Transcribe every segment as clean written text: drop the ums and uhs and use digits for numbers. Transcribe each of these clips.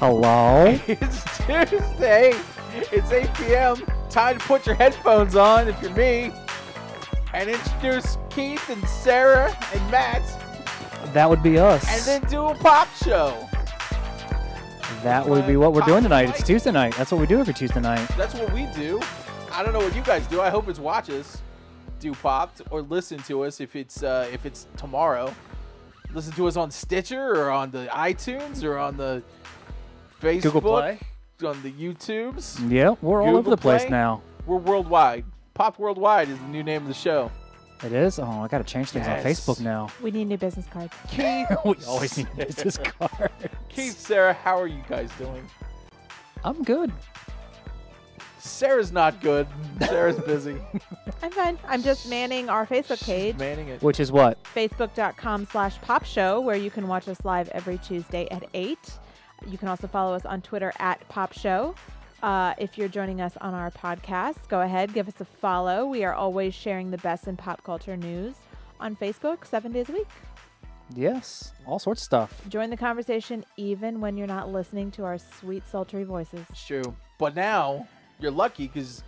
Hello? It's Tuesday. It's 8 p.m. Time to put your headphones on if you're me. And introduce Keith and Sarah and Matt. That would be us. And then do a pop show. That would be what we're doing tonight. It's Tuesday night. That's what we do every Tuesday night. That's what we do. I don't know what you guys do. I hope it's watch us do Popped or listen to us if it's tomorrow. Listen to us on Stitcher or on the iTunes or on the Facebook, Google Play, on the YouTubes. Yeah, we're all over the place now. We're worldwide. Popped Worldwide is the new name of the show. It is? Oh, I got to change things on Facebook now. We need new business cards. Keith. We always need business cards. Keith, Sarah, how are you guys doing? I'm good. Sarah's not good. Sarah's busy. I'm fine. I'm just manning our Facebook page. She's manning it. Which is what? Facebook.com/popshow, where you can watch us live every Tuesday at 8. You can also follow us on Twitter at popshow. If you're joining us on our podcast, go ahead, give us a follow. We are always sharing the best in pop culture news on Facebook 7 days a week. Yes, all sorts of stuff. Join the conversation even when you're not listening to our sweet, sultry voices. It's true. But now, you're lucky because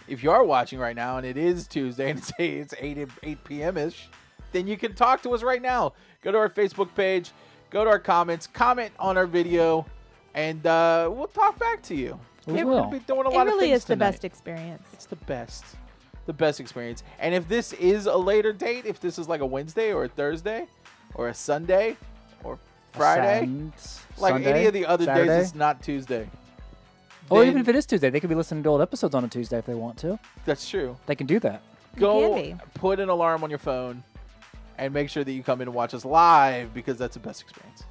if you are watching right now and it is Tuesday and it's 8 p.m.-ish, then you can talk to us right now. Go to our Facebook page, go to our comments, comment on our video, and we'll talk back to you. We'll be doing a lot of things. It really is tonight. the best experience. It's the best experience. And if this is a later date, if this is like a Wednesday or a Thursday or a Sunday or Friday, like Sunday, any of the other Saturday. days, it's not Tuesday. Or even if it is Tuesday, they could be listening to old episodes on a Tuesday if they want to. That's true. They can do that. Go put an alarm on your phone and make sure that you come in and watch us live because that's the best experience.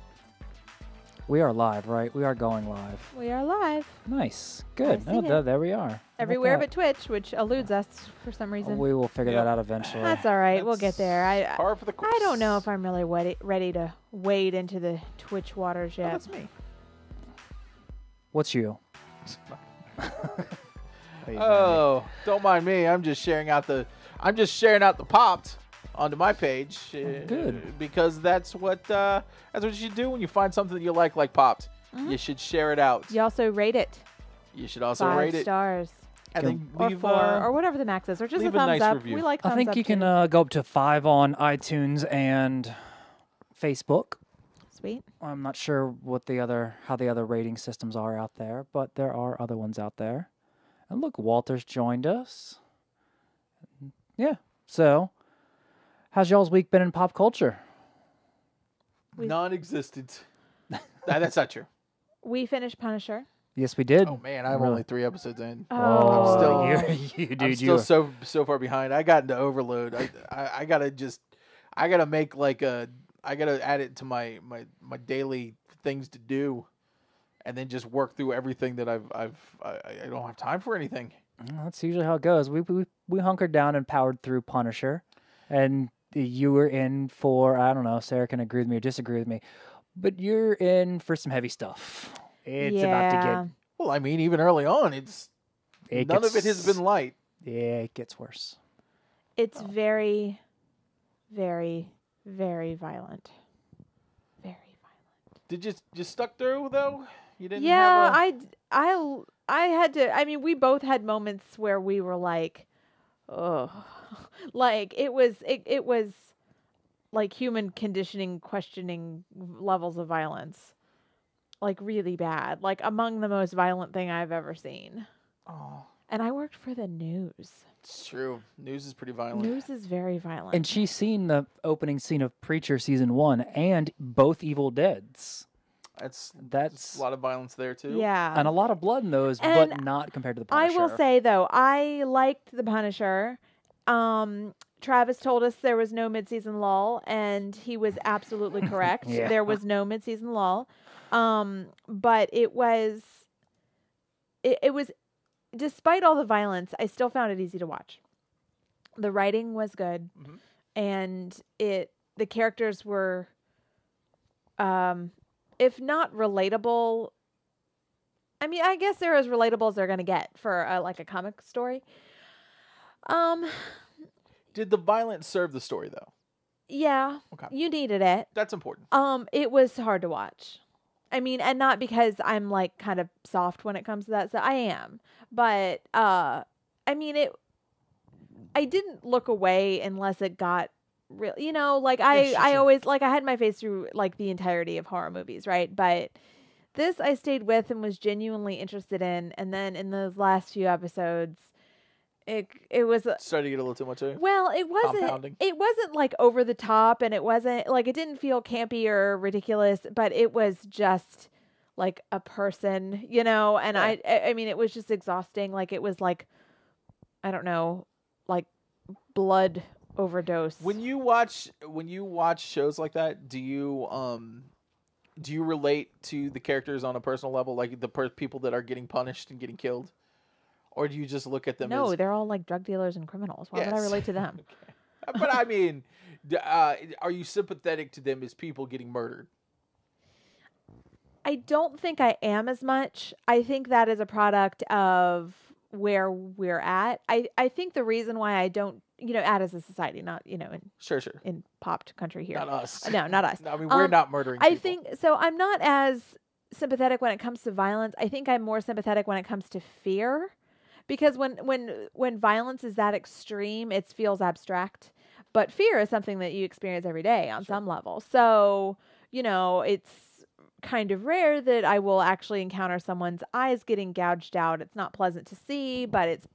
We are live, right? We are going live. We are live. Nice. Good. Oh, there we are. Everywhere but Twitch, which eludes us for some reason. We will figure that out eventually. That's all right. We'll get there. Par for the course. I don't know if I'm really ready to wade into the Twitch waters yet. Oh, that's me. What's you? Oh, don't mind me. I'm just sharing out the Popped onto my page. Good. Because that's what you should do when you find something that you like Popped. Mm-hmm. You should share it out. You also rate it. You should also 5 rate it. stars. And then leave, or 4, or whatever the max is, or just a thumbs nice up. review. We like thumbs up. I think you can go up to 5 on iTunes and Facebook. Sweet. I'm not sure how the other rating systems are out there, but there are other ones out there. And look, Walter's joined us. Yeah. So, how's y'all's week been in pop culture? Non-existent. That's not true. We finished Punisher. Yes, we did. Oh man, I'm only 3 episodes in. Oh, I'm still so far behind. I got into overload. I gotta add it to my daily things to do, and then just work through everything that I don't have time for anything. That's usually how it goes. We hunkered down and powered through Punisher, and you were in for, I don't know, Sarah can agree with me or disagree with me, but you're in for some heavy stuff. It's about to get... Well, I mean, even early on, none of it has been light. Yeah, it gets worse. It's very, very, very violent. Very violent. Did you stuck through though? You didn't. Yeah, I had to. I mean, we both had moments where we were like, oh, like it was like human conditioning, questioning levels of violence, like really bad, like among the most violent thing I've ever seen. Oh. And I worked for the news. It's true. News is pretty violent. News is very violent. And she's seen the opening scene of Preacher season 1 and both Evil Deads. That's a a lot of violence there too. Yeah. And a lot of blood in those, and but not compared to the Punisher. I will say though, I liked the Punisher. Travis told us there was no mid-season lull, and he was absolutely correct. Yeah. There was no mid-season lull. But it was despite all the violence, I still found it easy to watch. The writing was good, and the characters were, if not relatable, I mean, I guess they're as relatable as they're going to get for like a comic story. Did the violence serve the story though? Yeah. Okay. You needed it. That's important. It was hard to watch. I mean, and not because I'm like kind of soft when it comes to that. So I am, but I mean it. I didn't look away unless it got real. You know, like I sure. always like I had my face through like the entirety of horror movies, right? But this I stayed with and was genuinely interested in, and then in those last few episodes, it was Started to get a little too much. well, Compounding. it wasn't like over the top, and it wasn't like it didn't feel campy or ridiculous, but it was just like a person, you know. And Yeah. I mean, it was just exhausting. Like it was like I don't know, like blood overdose. When you watch shows like that, do you relate to the characters on a personal level, like the people that are getting punished and getting killed, or do you just look at them? No, as... they're all like drug dealers and criminals. Why would I Yes. relate to them? Okay. But I mean, are you sympathetic to them as people getting murdered? I don't think I am as much. I think that is a product of where we're at. I think the reason why I don't, you know, at as a society, not, you know, Sure. in popped country here. Not us. No, not us. No, I mean, we're not murdering I people. think so. I'm not as sympathetic when it comes to violence. I think I'm more sympathetic when it comes to fear, because when violence is that extreme, it feels abstract. But fear is something that you experience every day on some level. So, you know, it's kind of rare that I will actually encounter someone's eyes getting gouged out. It's not pleasant to see, but it's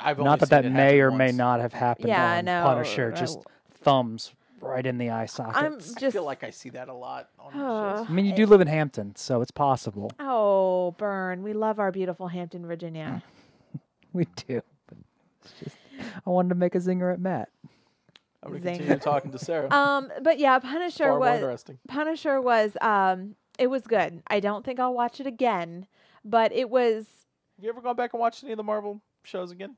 I've only Not that seen that it may happen or may once. not have happened Yeah, on no, Punisher. Just thumbs right in the eye sockets. I just feel like I see that a lot on shows. I mean, you do live in Hampton, so it's possible. oh, burn. We love our beautiful Hampton, Virginia. We do. But it's just, I wanted to make a zinger at Matt. I'm going to Zing. continue talking to Sarah. But yeah, Punisher Far more was interesting. it was good. I don't think I'll watch it again, but it was Have you ever gone back and watched any of the Marvel shows again?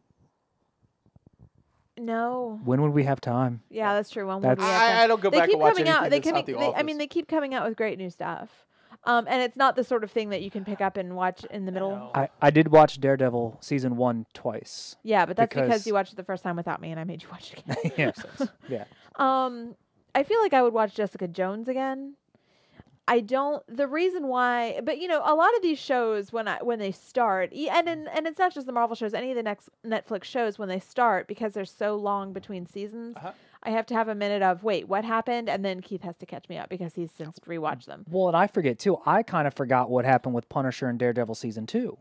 no. When would we have time? Yeah, that's true. When would That's- we have time? I don't go They back keep and watch coming anything out. They that's not The I Office. mean, they keep coming out with great new stuff. And it's not the sort of thing that you can pick up and watch in the middle. No. I did watch Daredevil season 1 twice. Yeah, but that's because Because- you watched it the first time without me, and I made you watch it again. Yeah. Yeah. I feel like I would watch Jessica Jones again. I don't. The reason why, but you know, a lot of these shows when they start, and it's not just the Marvel shows, any of the next Netflix shows when they start, because they're so long between seasons. Uh-huh. I have to have a minute of wait, what happened, and then Keith has to catch me up because he's since rewatched them. Well, and I forget too. I kind of forgot what happened with Punisher and Daredevil season 2.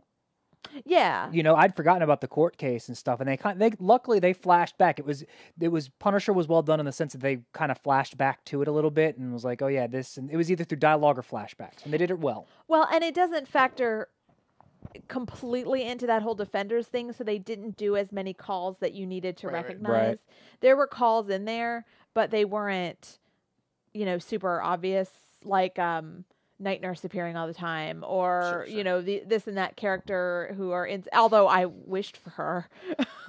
Yeah, You know, I'd forgotten about the court case and stuff, and they luckily they flashed back. It was Punisher was well done in the sense that they kind of flashed back to it a little bit and was like, oh yeah, this, and it was either through dialogue or flashbacks, and they did it well. well, and it doesn't factor completely into that whole Defenders thing, so they didn't do as many calls that you needed to Right, right. recognize. There were calls in there, but they weren't, you know, super obvious, like Night Nurse appearing all the time, or Sure. you know, this and that character who are in. Although I wished for her.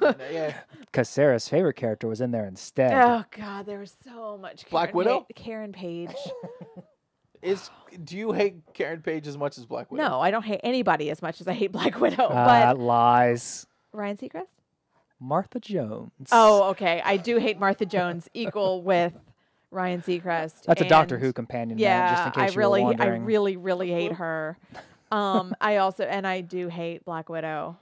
Yeah. Because Sarah's favorite character was in there instead. Oh God, there was so much. Black Widow? Karen Page. Do you hate Karen Page as much as Black Widow? No, I don't hate anybody as much as I hate Black Widow. But Lies. Ryan Seacrest. Martha Jones. Oh, okay. I do hate Martha Jones equal with Ryan Seacrest. That's a Doctor and Who companion. Yeah, man, just in case you were I wondering. really hate her. I do hate Black Widow.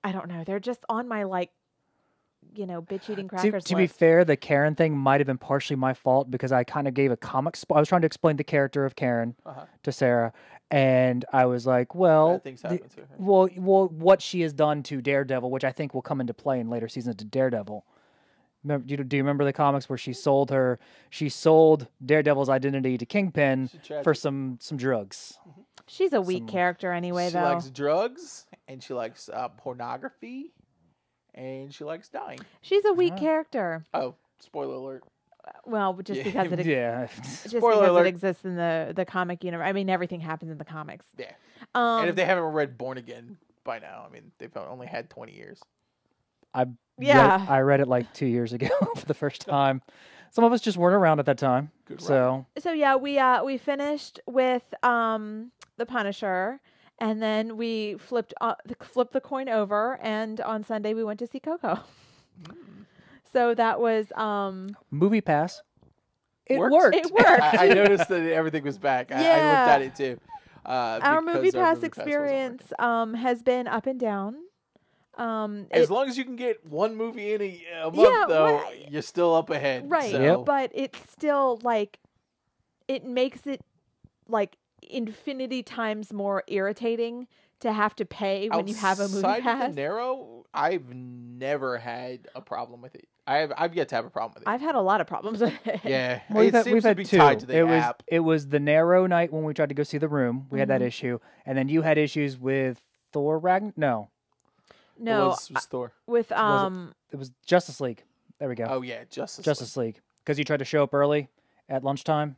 I don't know. They're just on my bitch eating crackers To be list. fair, the Karen thing might have been partially my fault because I kind of gave a comic. I was trying to explain the character of Karen Uh-huh. to Sarah, and I was like, "Well, Bad things happen to her. well, what she has done to Daredevil, which I think will come into play in later seasons to Daredevil. Remember, do you remember the comics where she sold Daredevil's identity to Kingpin She's tragic. for some drugs? She's a weak character anyway, She though. likes drugs, and she likes pornography, and she likes dying. She's a weak character. Oh, spoiler alert. Well, just Yeah. because it Yeah, just Spoiler because alert. it exists in the comic universe. I mean, everything happens in the comics. Yeah. Um, And if they haven't read Born Again by now, I mean, they've only had 20 years. Yeah. I read it like 2 years ago for the first time. Some of us just weren't around at that time, Good so So yeah, we finished with the Punisher, and then we flipped the coin over, and on Sunday we went to see Coco. So that was Movie Pass. It Worked? worked. It worked. I noticed that everything was back. I looked Yeah. at it too. Our because movie pass wasn't experience working. has been up and down. As long as you can get one movie in a month, Yeah, though, right. you're still up ahead. Right. So. Yep. But it's still like it makes it like infinity times more irritating to have to pay when you have a movie Outside of pass. the Narrow, I've never had a problem with it. I've yet to have a problem with it. I've had a lot of problems with it. Yeah, Well, it seems to be two. tied to the app. It was the Narrow night when we tried to go see The Room. We had that issue, and then you had issues with Thor Ragn. No, No, What was Thor? with it was Justice League. There we go. Oh yeah, Justice Justice League, because you tried to show up early at lunchtime.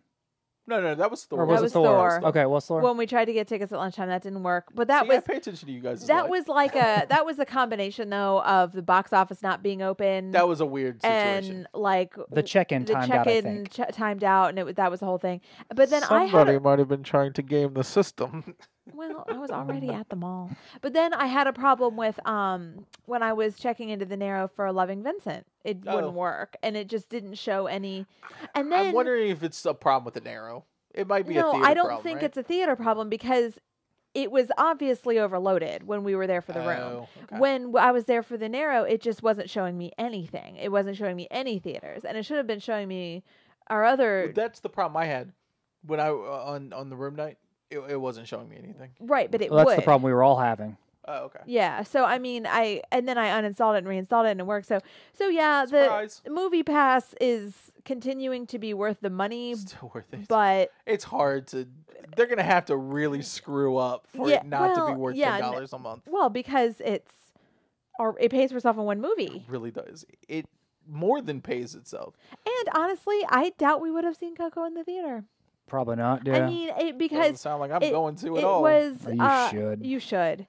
No, that was Thor. Or was That it was Thor? Thor. Okay, what's Thor? when we tried to get tickets at lunchtime, that didn't work. But that See, I was pay attention to you guys. that was like that was a combination though of the box office not being open. That was a weird situation. and like The check-in timed out, I think. timed out, and that was the whole thing. But then I had might have been trying to game the system. well, I was already at the mall. But then I had a problem with when I was checking into the Narrow for Loving Vincent, it Oh. wouldn't work, and it just didn't show any. And then I'm wondering if it's a problem with the Narrow. It might be a no, theater I don't problem, think right? it's a theater problem because it was obviously overloaded when we were there for the room. Oh, okay. When I was there for the Narrow, it just wasn't showing me anything. It wasn't showing me any theaters, and it should have been showing me our other. That's the problem I had when I on the room night. It wasn't showing me anything. Right, but it Well, that's would. the problem we were all having. Oh, okay. Yeah, so I mean, and then I uninstalled it and reinstalled it, and it worked. So yeah, Surprise. the Movie Pass is continuing to be worth the money, Still worth it. but It's hard to. They're gonna have to really screw up for Yeah, it not to be well, worth yeah, $10 a month. well, because it pays for itself in one It movie. really does. It more than pays itself. And honestly, I doubt we would have seen Coco in the theater. Probably not. Yeah. I mean, Doesn't because sound like I'm it, going to at it all. was. Oh, you should. You should.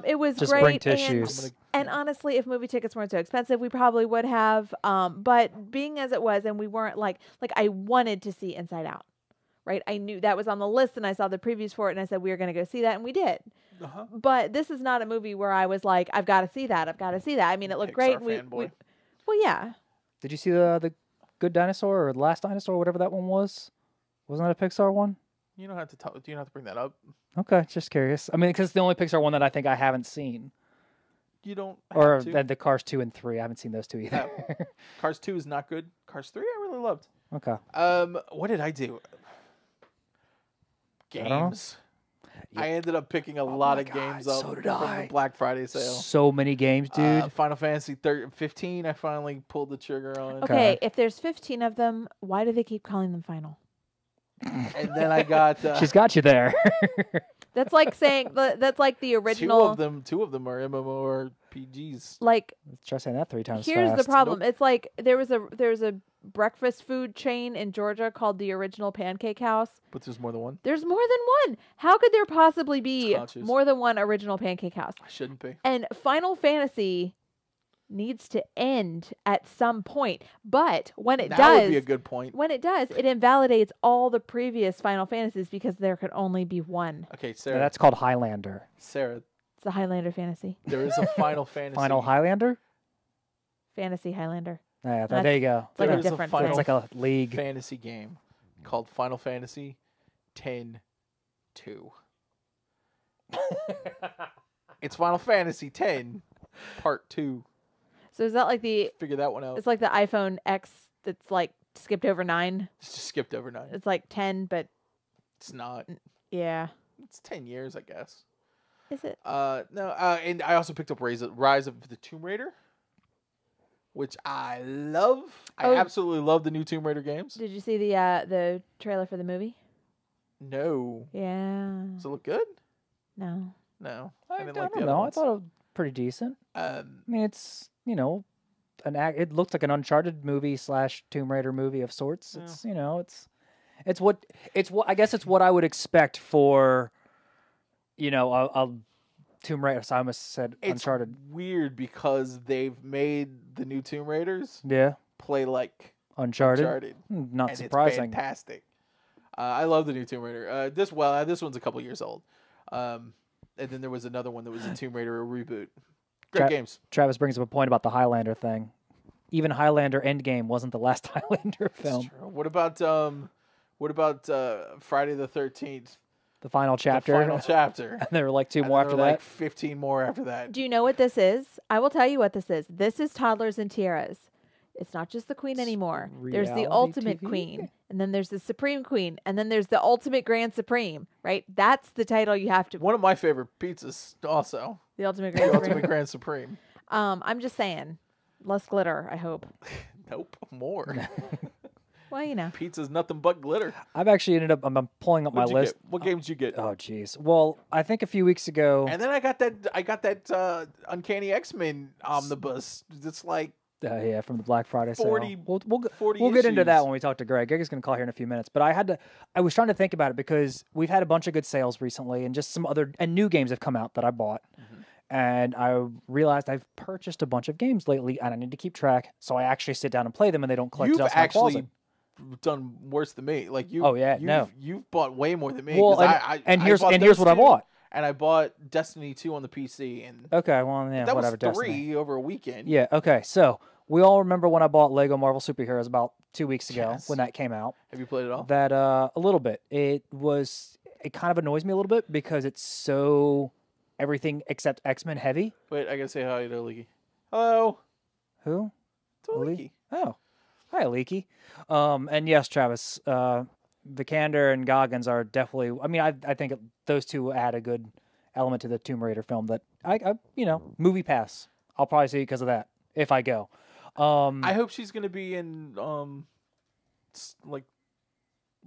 It was Just great. bring tissues. And honestly, if movie tickets weren't so expensive, we probably would have. But being as it was, and we weren't like I wanted to see Inside Out, right? I knew that was on the list, and I saw the previews for it, and I said we were going to go see that, and we did. Uh-huh. But this is not a movie where I was like, I've got to see that. I've got to see that. I mean, it looked great. Pixar fanboy. Well, yeah. Did you see the Good Dinosaur or the Last Dinosaur, whatever that one was? Wasn't that a Pixar one? You don't have to talk. You don't have to bring that up. Okay, just curious. I mean, because it's the only Pixar one that I think I haven't seen. You don't. Or have to. the Cars 2 and 3. I haven't seen those two either. Cars 2 is not good. Cars 3 I really loved. Okay. What did I do? I don't know. Games. I ended up picking a lot my of games God, up so did from I. the Black Friday sale. So many games, dude. Final Fantasy 15, I finally pulled the trigger on. Okay, if there's 15 of them, why do they keep calling them final? And then I got She's got you there. That's like saying that's like the original. Two of them are MMORPGs. Like Let's try saying that 3 times here's fast. the problem. It's like there's a breakfast food chain in Georgia called the Original Pancake House. But there's more than one. There's more than one. How could there possibly be Conscious. more than one Original Pancake House? I shouldn't be. And Final Fantasy needs to end at some point. But when it That does, would be a good point. when it does, it invalidates all the previous Final Fantasies because there could only be one. Okay, Yeah, Sarah. that's called Highlander. Sarah, It's the Highlander Fantasy. there is a Final Fantasy. Final Highlander? Fantasy Highlander. Yeah, That's- there you go. It's like There a is a different Final thing. It's like a league. fantasy game called Final Fantasy 10-2. It's Final Fantasy 10 Part 2. So is that like Figure that one out. it's like the iPhone X that's like skipped over 9? It's just skipped over 9. It's like 10, but It's not. yeah. It's 10 years, I guess. Is it? No, and I also picked up Rise of the Tomb Raider, which I love. Oh. I absolutely love the new Tomb Raider games. Did you see the trailer for the movie? No. Yeah. Does it look good? No. No. I didn't don't like the other know. I ones. thought it was pretty decent. Um, I mean, it's, it looks like an Uncharted movie / Tomb Raider movie of sorts. Yeah. It's what I guess it's what I would expect for, a Tomb Raider. So I almost said it's Uncharted. weird because they've made the new Tomb Raiders Yeah, play like Uncharted. Uncharted. Not and surprising. It's fantastic. I love the new Tomb Raider. This one's a couple years old. And then there was another one that was a Tomb Raider reboot. Great games. Travis brings up a point about the Highlander thing. even Highlander Endgame wasn't the last Highlander film. True. What about Friday the 13th? The final chapter. The final chapter. And there were like 2 And more there after were that. like 15 more after that. Do you know what this is? I will tell you what this is. This is Toddlers and Tiaras. It's not just the queen anymore. There's the reality ultimate TV? queen, and then there's the supreme queen, and then there's the ultimate grand supreme, right? That's the title you have to. One of my favorite pizzas also. The ultimate The grand Ultimate supreme. Grand Supreme. I'm just saying, less glitter, I hope. Nope, more. Well, you know. Pizza's nothing but glitter. I've actually ended up. I'm pulling up my What'd you list. get? What games did you get? Oh, jeez. Well, I think a few weeks ago. And then I got that Uncanny X-Men omnibus. It's like Yeah, from the Black Friday sale. 40 We'll get into that issues. when we talk to Greg. Greg is going to call here in a few minutes. But I was trying to think about it because we've had a bunch of good sales recently, and just some other and new games have come out that I bought. And I realized I've purchased a bunch of games lately, and I need to keep track. So I actually sit down and play them, and they don't collect you've dust in my actually closet. done worse than me. Like you. Oh, yeah, no. You've bought way more than me. Well, 'cause and I here's bought here's those what I two, bought. And I bought Destiny 2 on the PC, and Okay, well, yeah, that whatever. was 3 Destiny. over a weekend. Yeah. Okay. So we all remember when I bought Lego Marvel Superheroes about 2 weeks ago Yes. when that came out. Have you played it all? That a little bit. It kind of annoys me a little bit because it's so everything except X-Men heavy. Wait, I gotta say hi to Leaky. Hello, Who? it's Leaky. Oh, hi, Leaky. And yes, Travis, Vikander and Goggins are definitely. I mean, I think those two add a good element to the Tomb Raider film. That I movie pass. I'll probably see because of that if I go. I hope she's gonna be in like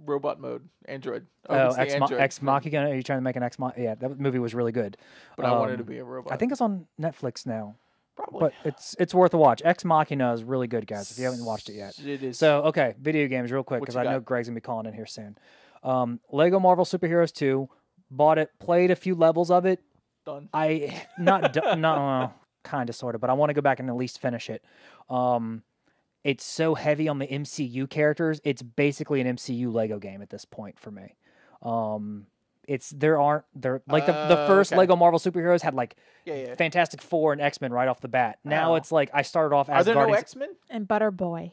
robot mode, Android. Oh, it's the Android Ex from- Machina. Are you trying to make an Ex Machina? Yeah, that movie was really good. But I wanted to be a robot. I think it's on Netflix now, probably. but it's worth a watch. Ex Machina is really good, guys. If you haven't watched it yet. It is. So okay, video games real quick What because you I know got? Greg's gonna be calling in here soon. Lego Marvel Superheroes 2, bought it, played a few levels of it. done. I kind of sort of, but I want to go back and at least finish it. It's so heavy on the MCU characters. It's basically an MCU Lego game at this point for me. The first Okay. Lego Marvel Superheroes had like Yeah. Fantastic Four and X-Men right off the bat. Now Oh. it's like I started off Are as there no Guardians. X-Men? And Butter Boy.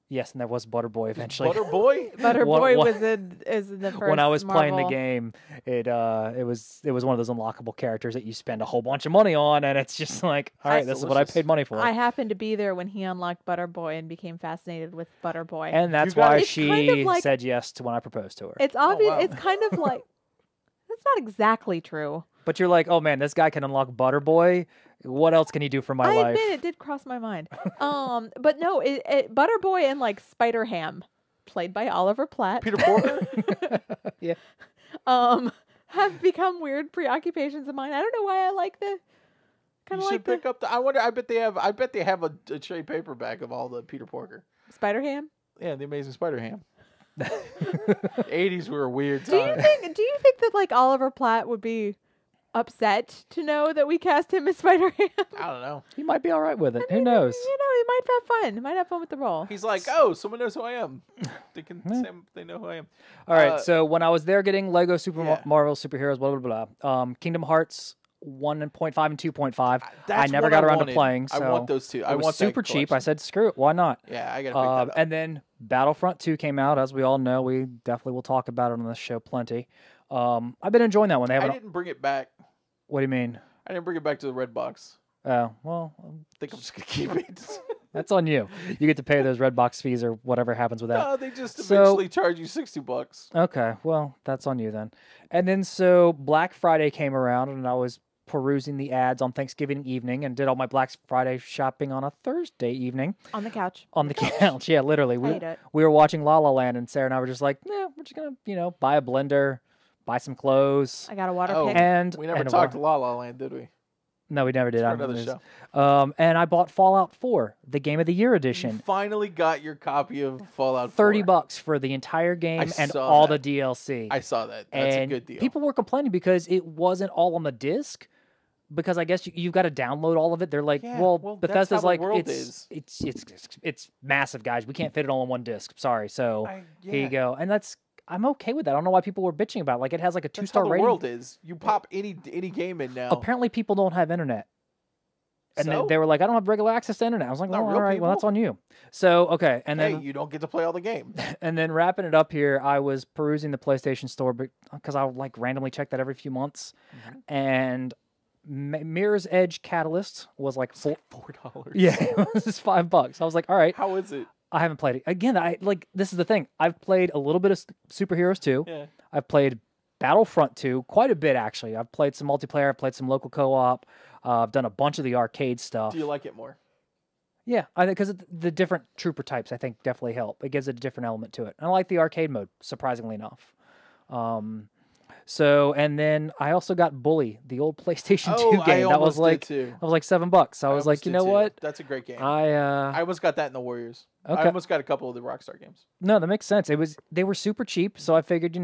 Yes, and there was Butter Boy eventually. Butter Boy? Butter What- Boy what- is in the first When I was playing the Marvel. game, it was one of those unlockable characters that you spend a whole bunch of money on, and it's just like, all right, That's this is what I delicious. paid money for. I happened to be there when he unlocked Butter Boy and became fascinated with Butter Boy. And that's You got why it. It's she kind of like- said yes to when I proposed to her. it's obvious. wow. It's kind of like that's not exactly true. But you're like, oh man, this guy can unlock Butter Boy. What else can he do for my I life? admit it did cross my mind. But no, Butter Boy and like Spider Ham, played by Oliver Platt, Peter Porter? Yeah. have become weird preoccupations of mine. I don't know why I like the kind You of should like the pick up the. I bet they have a trade paperback of all the Peter Porker. Spider Ham. Yeah, the Amazing Spider Ham. 80s were a weird Do you time. think that like Oliver Platt would be upset to know that we cast him as Spider Ham? I don't know. He might be all right with it. Who knows? You know, he might have fun. He might have fun with the role. He's like, oh, someone knows who I am. They can say they know who I am. All right. So when I was there getting Lego yeah. Marvel Superheroes, blah blah blah. Kingdom Hearts 1.5 and 2.5. I That's never what got I around wanted. to playing. So I want those two. I it was want that super cheap. I collection. said, screw it. Why not? Yeah, I gotta pick that up. And then Battlefront 2 came out. As we all know, we definitely will talk about it on this show plenty. I've been enjoying that one. They I haven't. didn't bring it back. What do you mean? I didn't bring it back to the red box. Oh well, I think I'm just gonna keep it. that's on you. You get to pay those Redbox fees or whatever happens with that. No, they just So- eventually charge you $60. Okay, well, that's on you then. And then so Black Friday came around and I was perusing the ads on Thanksgiving evening and did all my Black Friday shopping on a Thursday evening On the couch. on the couch. Yeah, literally. I hate it. We were watching La La Land and Sarah and I were just like, nah, we're just going to, buy a blender, buy some clothes. I got a water Oh. pick. And We never and a talked wa- to La La Land, did we? No, we never did. For I another mean, show. and I bought Fallout 4, the Game of the Year You edition. finally got your copy of Fallout 4. $30 for the entire game and saw all that. the DLC. I saw that. That's and a good deal. people were complaining because it wasn't all on the disc. Because I guess you've got to download all of it. They're like, Yeah, well, well, that's Bethesda's how the like, world it's massive, guys. We can't fit it all on one disc. Sorry. So here yeah. you go. And I'm okay with that. I don't know why people were bitching about it. Like it has like a That's 2-star how the rating. world is. You pop any game in now. Apparently, people don't have internet. And So? they were like, I don't have regular access to internet. I was like, Not well, real all right, well, that's people. on you. So, okay. And Hey, then you don't get to play all the games. and then wrapping it up here, I was perusing the PlayStation Store because I would like randomly check that every few months. And Mirror's Edge Catalyst was like $4. yeah, it was just $5. I was like, all right, How is it? I haven't played it. Again, this is the thing. I've played a little bit of Superheroes 2. Yeah. I've played Battlefront 2 quite a bit, actually. I've played some multiplayer. I've played some local co-op. I've done a bunch of the arcade stuff. Do you like it more? Yeah, I think because the different trooper types, I think, definitely help. It gives it a different element to it. And I like the arcade mode, surprisingly enough. So, and then I also got Bully, the old PlayStation 2 game. That was like too. $7. I was like, you know what? That's a great game. I almost got that in the Warriors. Okay. I almost got a couple of the Rockstar games. No, that makes sense. They were super cheap, so I figured,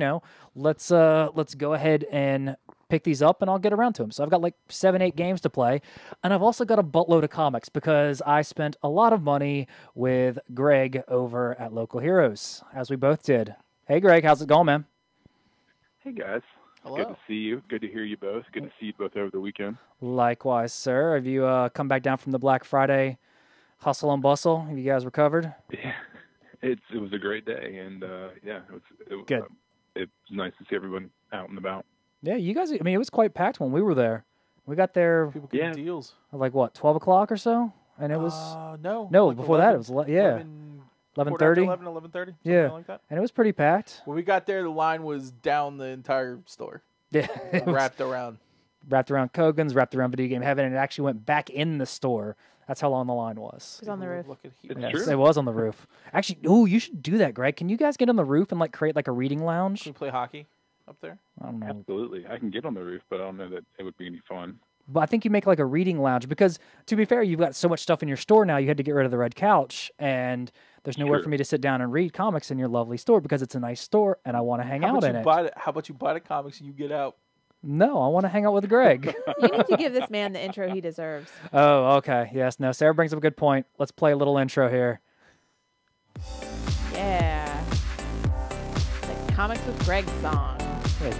let's go ahead and pick these up, and I'll get around to them. So I've got like 7-8 games to play, and I've also got a buttload of comics because I spent a lot of money with Greg over at Local Heroes, as we both did. Hey, Greg, how's it going, man? Hey, guys. Hello. Good to see you. Good to hear you both. Good to see you both over the weekend. Likewise, sir. Have you come back down from the Black Friday hustle and bustle? Have you guys recovered? Yeah, it was a great day, and it was Good. It's nice to see everyone out and about. Yeah, you guys. I mean, it was quite packed when we were there. We got there People get deals. at like what 12 o'clock or so, and it was no. like before that 11, it was 11:30. 11:30. Yeah, Like that. and it was pretty packed. When we got there, the line was down the entire store, Yeah, it was wrapped around. wrapped around Kogan's, wrapped around Video Game Heaven, and it actually went back in the store. That's how long the line was. It was on the roof. Look at It's here. true. It was on the roof. Actually, you should do that, Greg. Can you guys get on the roof and like create like a reading lounge? Can we play hockey up there? I don't know. Absolutely. I can get on the roof, but I don't know that it would be any fun. But I think you make like a reading lounge because, to be fair, you've got so much stuff in your store now. You had to get rid of the red couch, and there's nowhere Sure. for me to sit down and read comics in your lovely store because it's a nice store and I want to hang out in it. How about you buy the comics and you get out? No, I want to hang out with Greg. You need to give this man the intro he deserves. Oh, okay. Yes. No. Sarah brings up a good point. Let's play a little intro here. Yeah. The Comics with Greg song. Wait.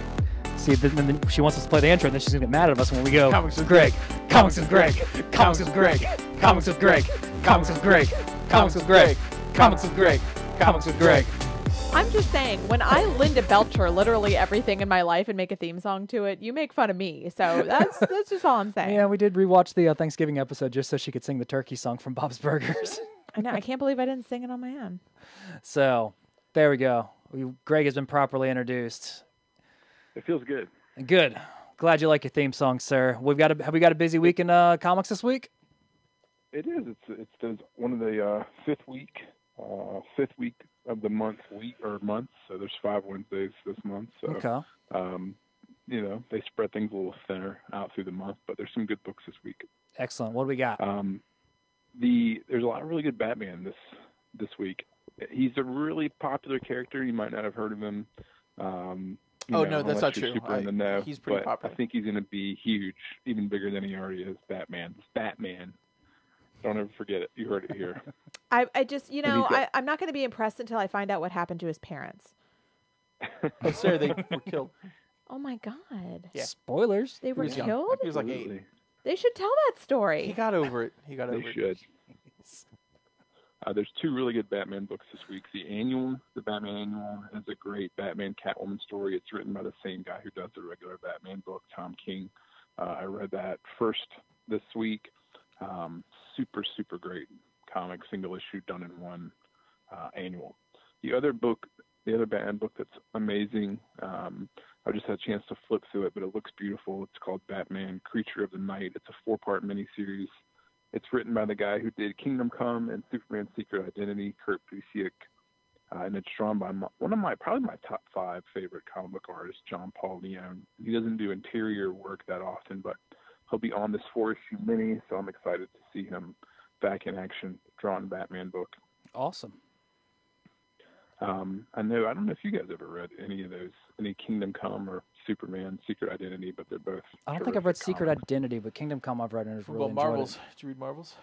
See, then she wants us to play the intro, and then she's gonna get mad at us when we go. Comics with Greg. Comics with Greg. Comics with Greg. Comics with Greg. Comics with Greg. Comics with Greg. Comics with Greg. Comics with Greg. I'm just saying, when I Linda Belcher literally everything in my life and make a theme song to it, you make fun of me. So that's just all I'm saying. Yeah, we did rewatch the Thanksgiving episode just so she could sing the turkey song from Bob's Burgers. I know. I can't believe I didn't sing it on my own. So there we go. Greg has been properly introduced. It feels good. Good. Glad you like your theme song, sir. Have we got a busy week in comics this week? It is. It's one of the fifth week of the month. So there's 5 Wednesdays this month. So Okay. they spread things a little thinner out through the month, but there's some good books this week. Excellent. What do we got? There's a lot of really good Batman this week. He's a really popular character. You might not have heard of him. No, that's unless not you're true. Super in the know, He's pretty but popular. I think he's going to be huge, even bigger than he already is. Batman. It's Batman. Don't ever forget it. You heard it here. I just, got- I'm not going to be impressed until I find out what happened to his parents. Oh, Sarah, they were killed. Oh my God. Yeah. Spoilers. They were was young. killed? He was like 8. Absolutely. They should tell that story. He got over it. He got over They it. should. There's 2 really good Batman books this week. The Batman Annual is a great Batman Catwoman story. It's written by the same guy who does the regular Batman book, Tom King. I read that first this week. Super, super great comic, single issue, done in one annual. The other Batman book that's amazing, I just had a chance to flip through it, but it looks beautiful. It's called Batman Creature of the Night. It's a 4-part miniseries. It's written by the guy who did Kingdom Come and Superman Secret Identity, Kurt Busiek, and it's drawn by probably my top 5 favorite comic book artists, John Paul Leon. He doesn't do interior work that often, but he'll be on this 4-issue mini, so I'm excited to see him back in action, drawn Batman book. Awesome. I don't know if you guys ever read any Kingdom Come or Superman Secret Identity, but they're both. I don't think I've read terrific Secret comics. Identity, but Kingdom Come I've read and has What really about enjoyed Marvels? it. Did you read Marvels?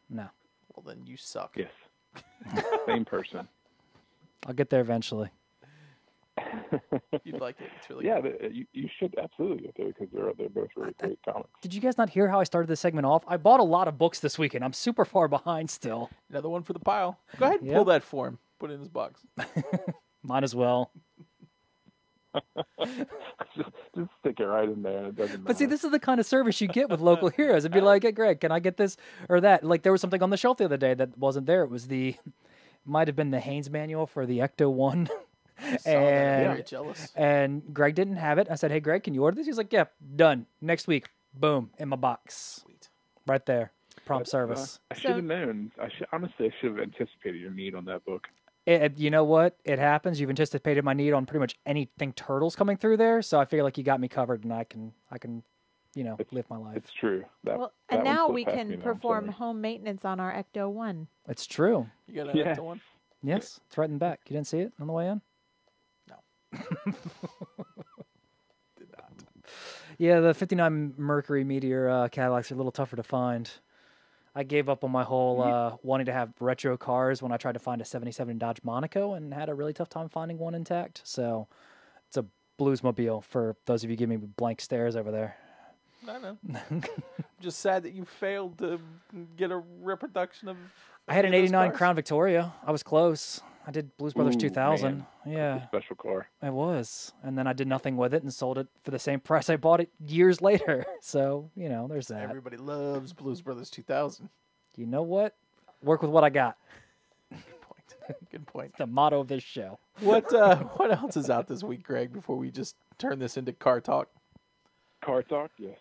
No. Well, then you suck. Yes. Same person. I'll get there eventually. You'd like it. It's really Yeah, good. you should absolutely get there because they're both really great comics. Did you guys not hear how I started this segment off? I bought a lot of books this weekend. I'm super far behind still. Another one for the pile. Go ahead and Yep. pull that for him. Put it in his box. Might as well. just stick it right in there. It doesn't But see, matter. this is the kind of service you get with local heroes. It'd be like, hey, Greg, can I get this or that? Like, there was something on the shelf the other day that wasn't there. It was might have been the Haynes manual for the Ecto 1. I saw that. I'm very and, jealous. and Greg didn't have it. I said, hey, Greg, can you order this? He's like, yeah, done. Next week. Boom. In my box. Sweet. Right there. Prompt service. I should have known. Honestly, I should have anticipated your need on that book. You know what? It happens. You've anticipated my need on pretty much anything Turtles coming through there, so I feel like you got me covered, and I can, live my life. It's true. Well, that and one now slipped we past can me, though, I'm perform sorry. home maintenance on our Ecto 1. It's true. You got an Yeah. Ecto one? Yes, it's right in the back. You didn't see it on the way in? No. Did not. Yeah, the 59 Mercury Meteor Cadillacs are a little tougher to find. I gave up on my whole wanting to have retro cars when I tried to find a 77 Dodge Monaco and had a really tough time finding one intact. So it's a Bluesmobile for those of you giving me blank stares over there. No. I'm just sad that you failed to get a reproduction of. I had an any of those 89 cars. Crown Victoria. I was close. I did Blues Brothers Ooh, 2000. man. Yeah, It's a special car. it was. And then I did nothing with it and sold it for the same price I bought it years later. So, there's that. Everybody loves Blues Brothers 2000. You know what? Work with what I got. Good point. Good point. The motto of this show. What else is out this week, Greg? Before we just turn this into car talk. Car Talk, yes.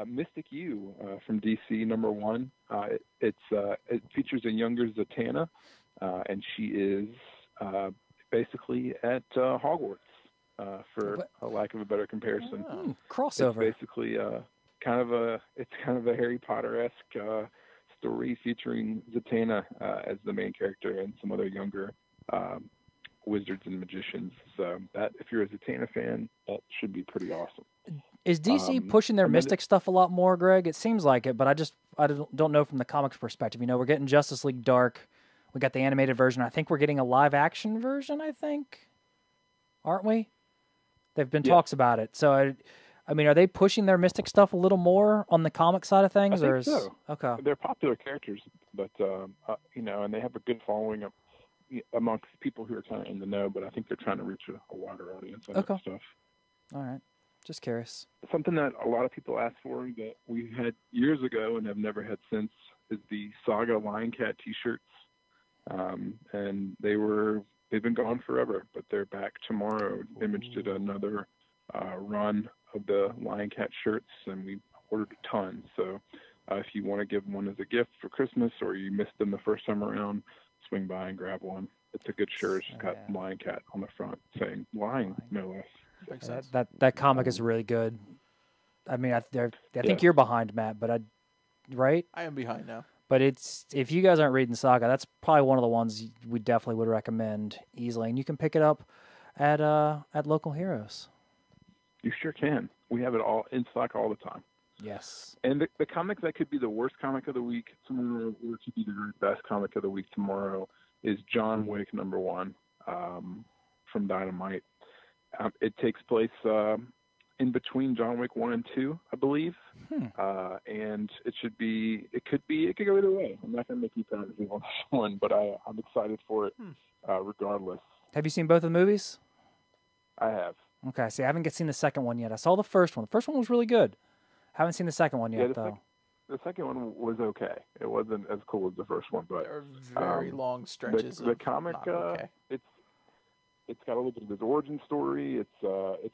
Mystic U from DC #1. It features a younger Zatanna, and she is basically at Hogwarts, for a lack of a better comparison. Crossover. It's basically kind of a Harry Potter-esque story featuring Zatanna as the main character and some other younger wizards and magicians. So that, if you're a Zatanna fan, that should be pretty awesome. Is DC pushing their and then Mystic stuff a lot more, Greg? It seems like it, but I don't know from the comics perspective. We're getting Justice League Dark. We got the animated version. I think we're getting a live action version, aren't we? There've been talks about it. So, I mean, are they pushing their Mystic stuff a little more on the comic side of things? I think so. Okay. They're popular characters, but and they have a good following amongst people who are kind of in the know. But I think they're trying to reach a wider audience on that stuff. All right. Just curious. Something that a lot of people asked for that we had years ago and have never had since is the Saga Lion Cat T-shirts, and they've been gone forever, but they're back tomorrow. Image did another run of the Lion Cat shirts, and we ordered a ton. So if you want to give one as a gift for Christmas, or you missed them the first time around, swing by and grab one. It's a good shirt. It's got Lion Cat on the front saying "Lion," no less. Makes sense. That comic is really good. I mean, I think you're behind, Matt, but right? I am behind now. But if you guys aren't reading Saga, that's probably one of the ones we definitely would recommend easily, and you can pick it up at Local Heroes. You sure can. We have it all in stock all the time. Yes. And the comic that could be the worst comic of the week tomorrow, or it could be the very best comic of the week tomorrow, is John Wick #1 from Dynamite. It takes place in between John Wick 1 and 2, I believe. And it could go either way. I'm not going to make you proud if you want this one, but I'm excited for it regardless. Have you seen both of the movies? I have. Okay, see, I haven't seen the second one yet. I saw the first one. The first one was really good. Haven't seen the second one yet, though. The second one was okay. It wasn't as cool as the first one, but There are very long stretches. the of comic, not okay. it's got a little bit of his origin story. It's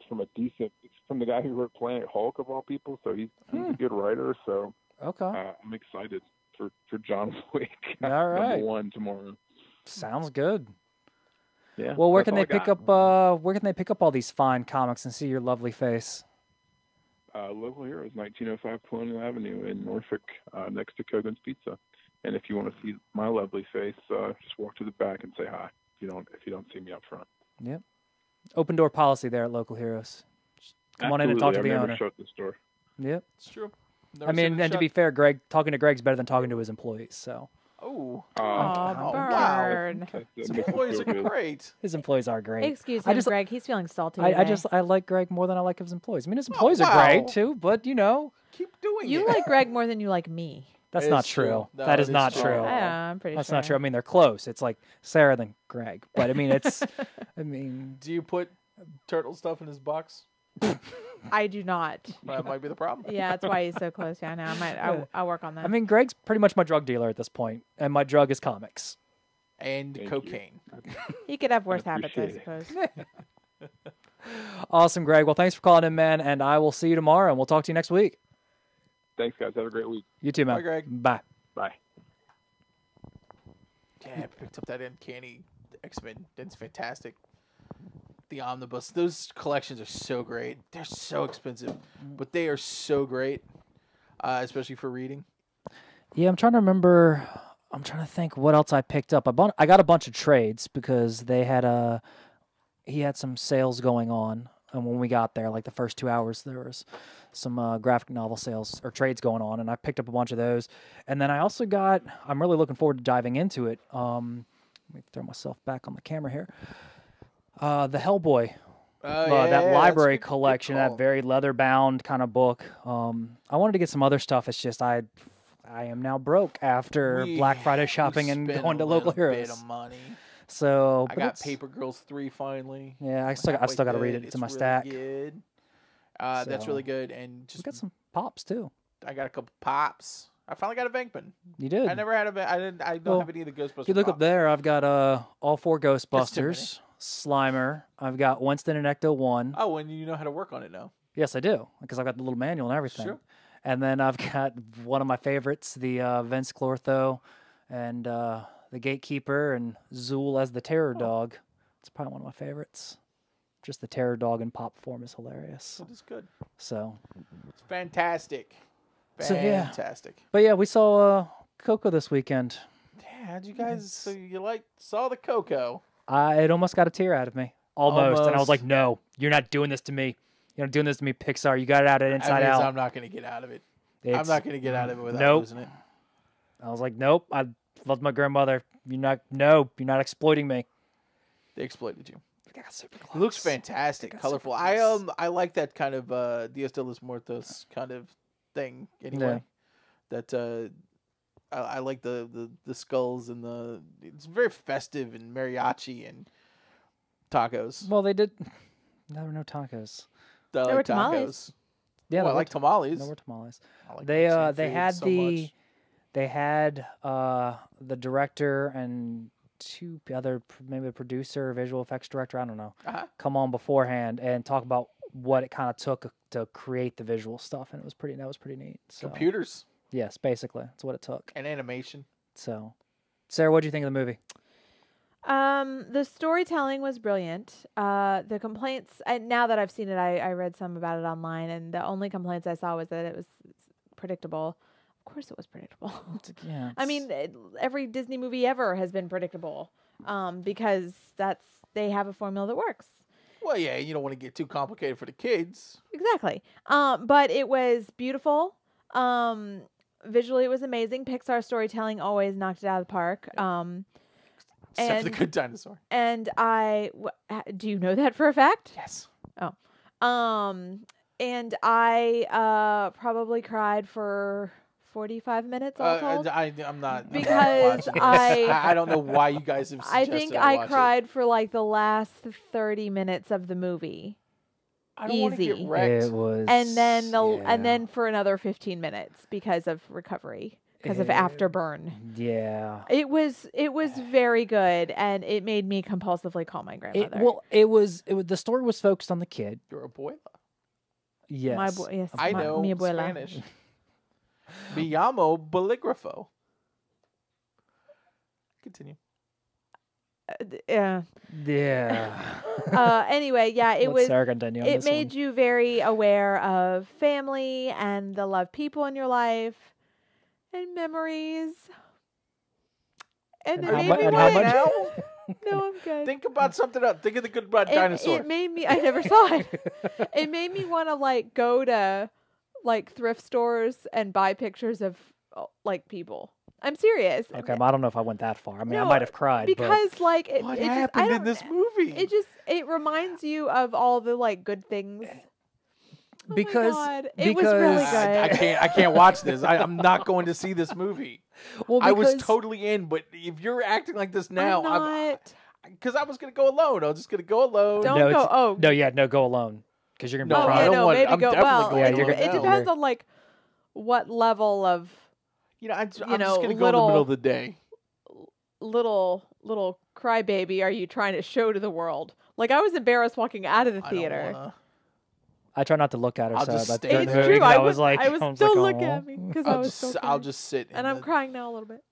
from it's from the guy who wrote Planet Hulk of all people, so he's a good writer. So Okay. I'm excited for John Wick All right. #1 tomorrow. Sounds good. Yeah. Well, where that's can all they I pick got. up? Where can they pick up all these fine comics and see your lovely face? Local Heroes, 1905 Colonial Avenue in Norfolk, next to Kogan's Pizza. And if you want to see my lovely face, just walk to the back and say hi. If you don't see me up front. Yep. Open door policy there at Local Heroes. Just come on in and talk to I've the never owner. shut the store. Yep. It's true. I mean, and to be fair, talking to Greg's better than talking to his employees. So. Oh, Oh, wow. burn. his employees are great. His employees are great. Excuse I him, just- Greg. He's feeling salty I like Greg more than I like his employees. I mean, his employees are wow. great too, but you know, Keep doing You it. like Greg more than you like me. that's It not is true. true. No, that it is is not true. true. I'm pretty That's sure. not true. I mean, they're close. It's like Sarah than Greg, but I mean, it's. I mean, Do you put turtle stuff in his box? I do not. That might be the problem. Yeah, that's why he's so close. Yeah, no, I'll work on that. I mean, Greg's pretty much my drug dealer at this point, and my drug is comics. And Thank you. cocaine. he could have worse habits, I appreciate it. suppose. Awesome, Greg. Well, thanks for calling in, man, and I will see you tomorrow, and we'll talk to you next week. Thanks, guys. Have a great week. You too, man. Bye, Greg. Bye. Bye. Yeah, I picked up that Uncanny X-Men. That's fantastic. The omnibus. Those collections are so great. They're so expensive, but they are so great, especially for reading. Yeah, I'm trying to remember. I'm trying to think what else I picked up. I got a bunch of trades because they had he had some sales going on, and when we got there, like the first 2 hours, there was some graphic novel sales or trades going on, and I picked up a bunch of those. And then I also got. I'm really looking forward to diving into it. Let me throw myself back on the camera here. The Hellboy. That library collection, that very leather-bound kind of book. I wanted to get some other stuff. It's just I am now broke after Black Friday shopping and going to local heroes. Bit of money. So I but got it's- Paper Girls 3 finally. Yeah, I I'm still got to halfway read good. it It's to my really stack. Good. That's So, really good. And We just got some pops too. I got a couple pops. I finally got a Venkman. You did. I never had a. I don't Well, have any of the Ghostbusters. If you look up pops. there, I've got all 4 That's too Ghostbusters, Slimer. I've got Winston and Ecto 1. Oh, and you know how to work on it now. Yes, I do, because I've got the little manual and everything. Sure. And then I've got one of my favorites, the Vince Clortho, and the Gatekeeper, and Zool as the Terror Dog. It's probably one of my favorites. Just the Terror Dog in pop form is hilarious. That is good. So, It's fantastic. So, yeah. Fantastic. but yeah, we saw Coco this weekend. Yeah, how'd you guys? So you saw the Coco? It almost got a tear out of me, almost, and I was Almost. like, "No, you're not doing this to me. You're not doing this to me, Pixar. You got it out of Inside I mean, Out." I'm not going to get out of it. I'm It's- not going to get out of it without Nope. losing it. I was like, "Nope, I loved my grandmother. You're not exploiting me." They exploited you. I got super It looks close. fantastic, Got colorful. super close. I like that kind of Dias de los Muertos kind of thing. Anyway, that I like the skulls and it's very festive and mariachi and tacos. Well, they did. There were no tacos. I There were like tamales. tacos. Yeah, Well, I there like were tamales. no more tamales. I like They Mexican they food had so the much. they had the director and 2 other maybe the producer, visual effects director, I don't know, Uh-huh. come on beforehand and talk about what it kind of took to create the visual stuff, and that was pretty neat. So computers yes, basically that's what it took. and animation. So, Sarah, what do you think of the movie? The storytelling was brilliant. The complaints, now that I've seen it, I read some about it online, and the only complaints I saw was that it was predictable. Of course it was predictable. Yeah, I mean, every Disney movie ever has been predictable, because they have a formula that works. Well, yeah, you don't want to get too complicated for the kids. Exactly. But it was beautiful. Visually, it was amazing. Pixar storytelling always knocked it out of the park. Except for the And- Good Dinosaur. And do you know that for a fact? Yes. And I probably cried for 45 minutes all told. I'm not Because I'm not watching I- this. I don't know why you guys have I suggested think I I watch it. cried for like the last 30 minutes of the movie. I don't want to get easy. wrecked. it was, And then yeah. and then for another 15 minutes because of recovery, because of Eh, afterburn. Yeah. It was very good, and it made me compulsively call my grandmother. It was the story was focused on the kid. Your abuela. Yes. Yes, I my- know mi abuela. Spanish. Me llamo Boligrafo. Continue. Yeah. Yeah. Anyway, yeah, it Let was. Sarah continue on It this made one. you very aware of family and the loved people in your life and memories. And And it how made mu- me and how want much- No, I'm good. Think about something else. Think of the Good Dinosaur. It made me. I never saw it. It made me want to like go to like thrift stores and buy pictures of like people. I'm serious. Okay, well, I don't know if I went that far. I mean, I No, might have cried. because like What it just, I happened in don't- this movie? it reminds you of all the like good things. Oh Because- my God. It was really because- good. I can't watch this. I'm not going to see this movie. Well, I was because- totally in, but if you're acting like this now, I'm not. because I was gonna go alone. I was just gonna go alone. Don't No, go. it's- Oh, no, go alone because you're gonna be No, oh I yeah, crying. don't no, want- maybe I'm go. definitely Well, going Yeah, it, you're it gonna- depends on like what level of I'm You just gonna know, go in the little- middle of the day. little crybaby are you trying to show to the world? Like I was embarrassed walking out of the I don't theater. wanna- I try not to look at her. I'll so just but stay during It's the there. movie, true. 'cause I I was like, was still like, looking "Aw." at me because I was so I'll crying. just sit. And I'm crying now a little bit.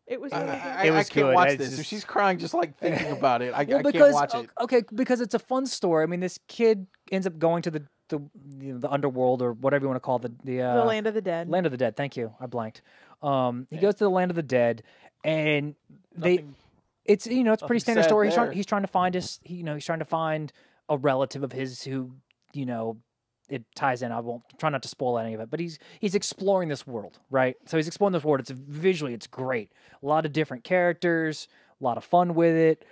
It was really good. I It was can't good. watch It's this. If just- she's crying just like thinking about it, I Well, can't because watch it. okay, because it's a fun story. I mean, this kid ends up going to the the underworld or whatever you want to call the The Land of the Dead. Land of the Dead. Thank you. I blanked. He goes to the Land of the Dead, and Nothing- it's it's a pretty nothing standard sad story. there. He's trying to find he's trying to find a relative of his who it ties in. I won't try not to spoil any of it, but he's exploring this world, right? So he's exploring this world. It's visually, it's great. A lot of different characters, a lot of fun with it.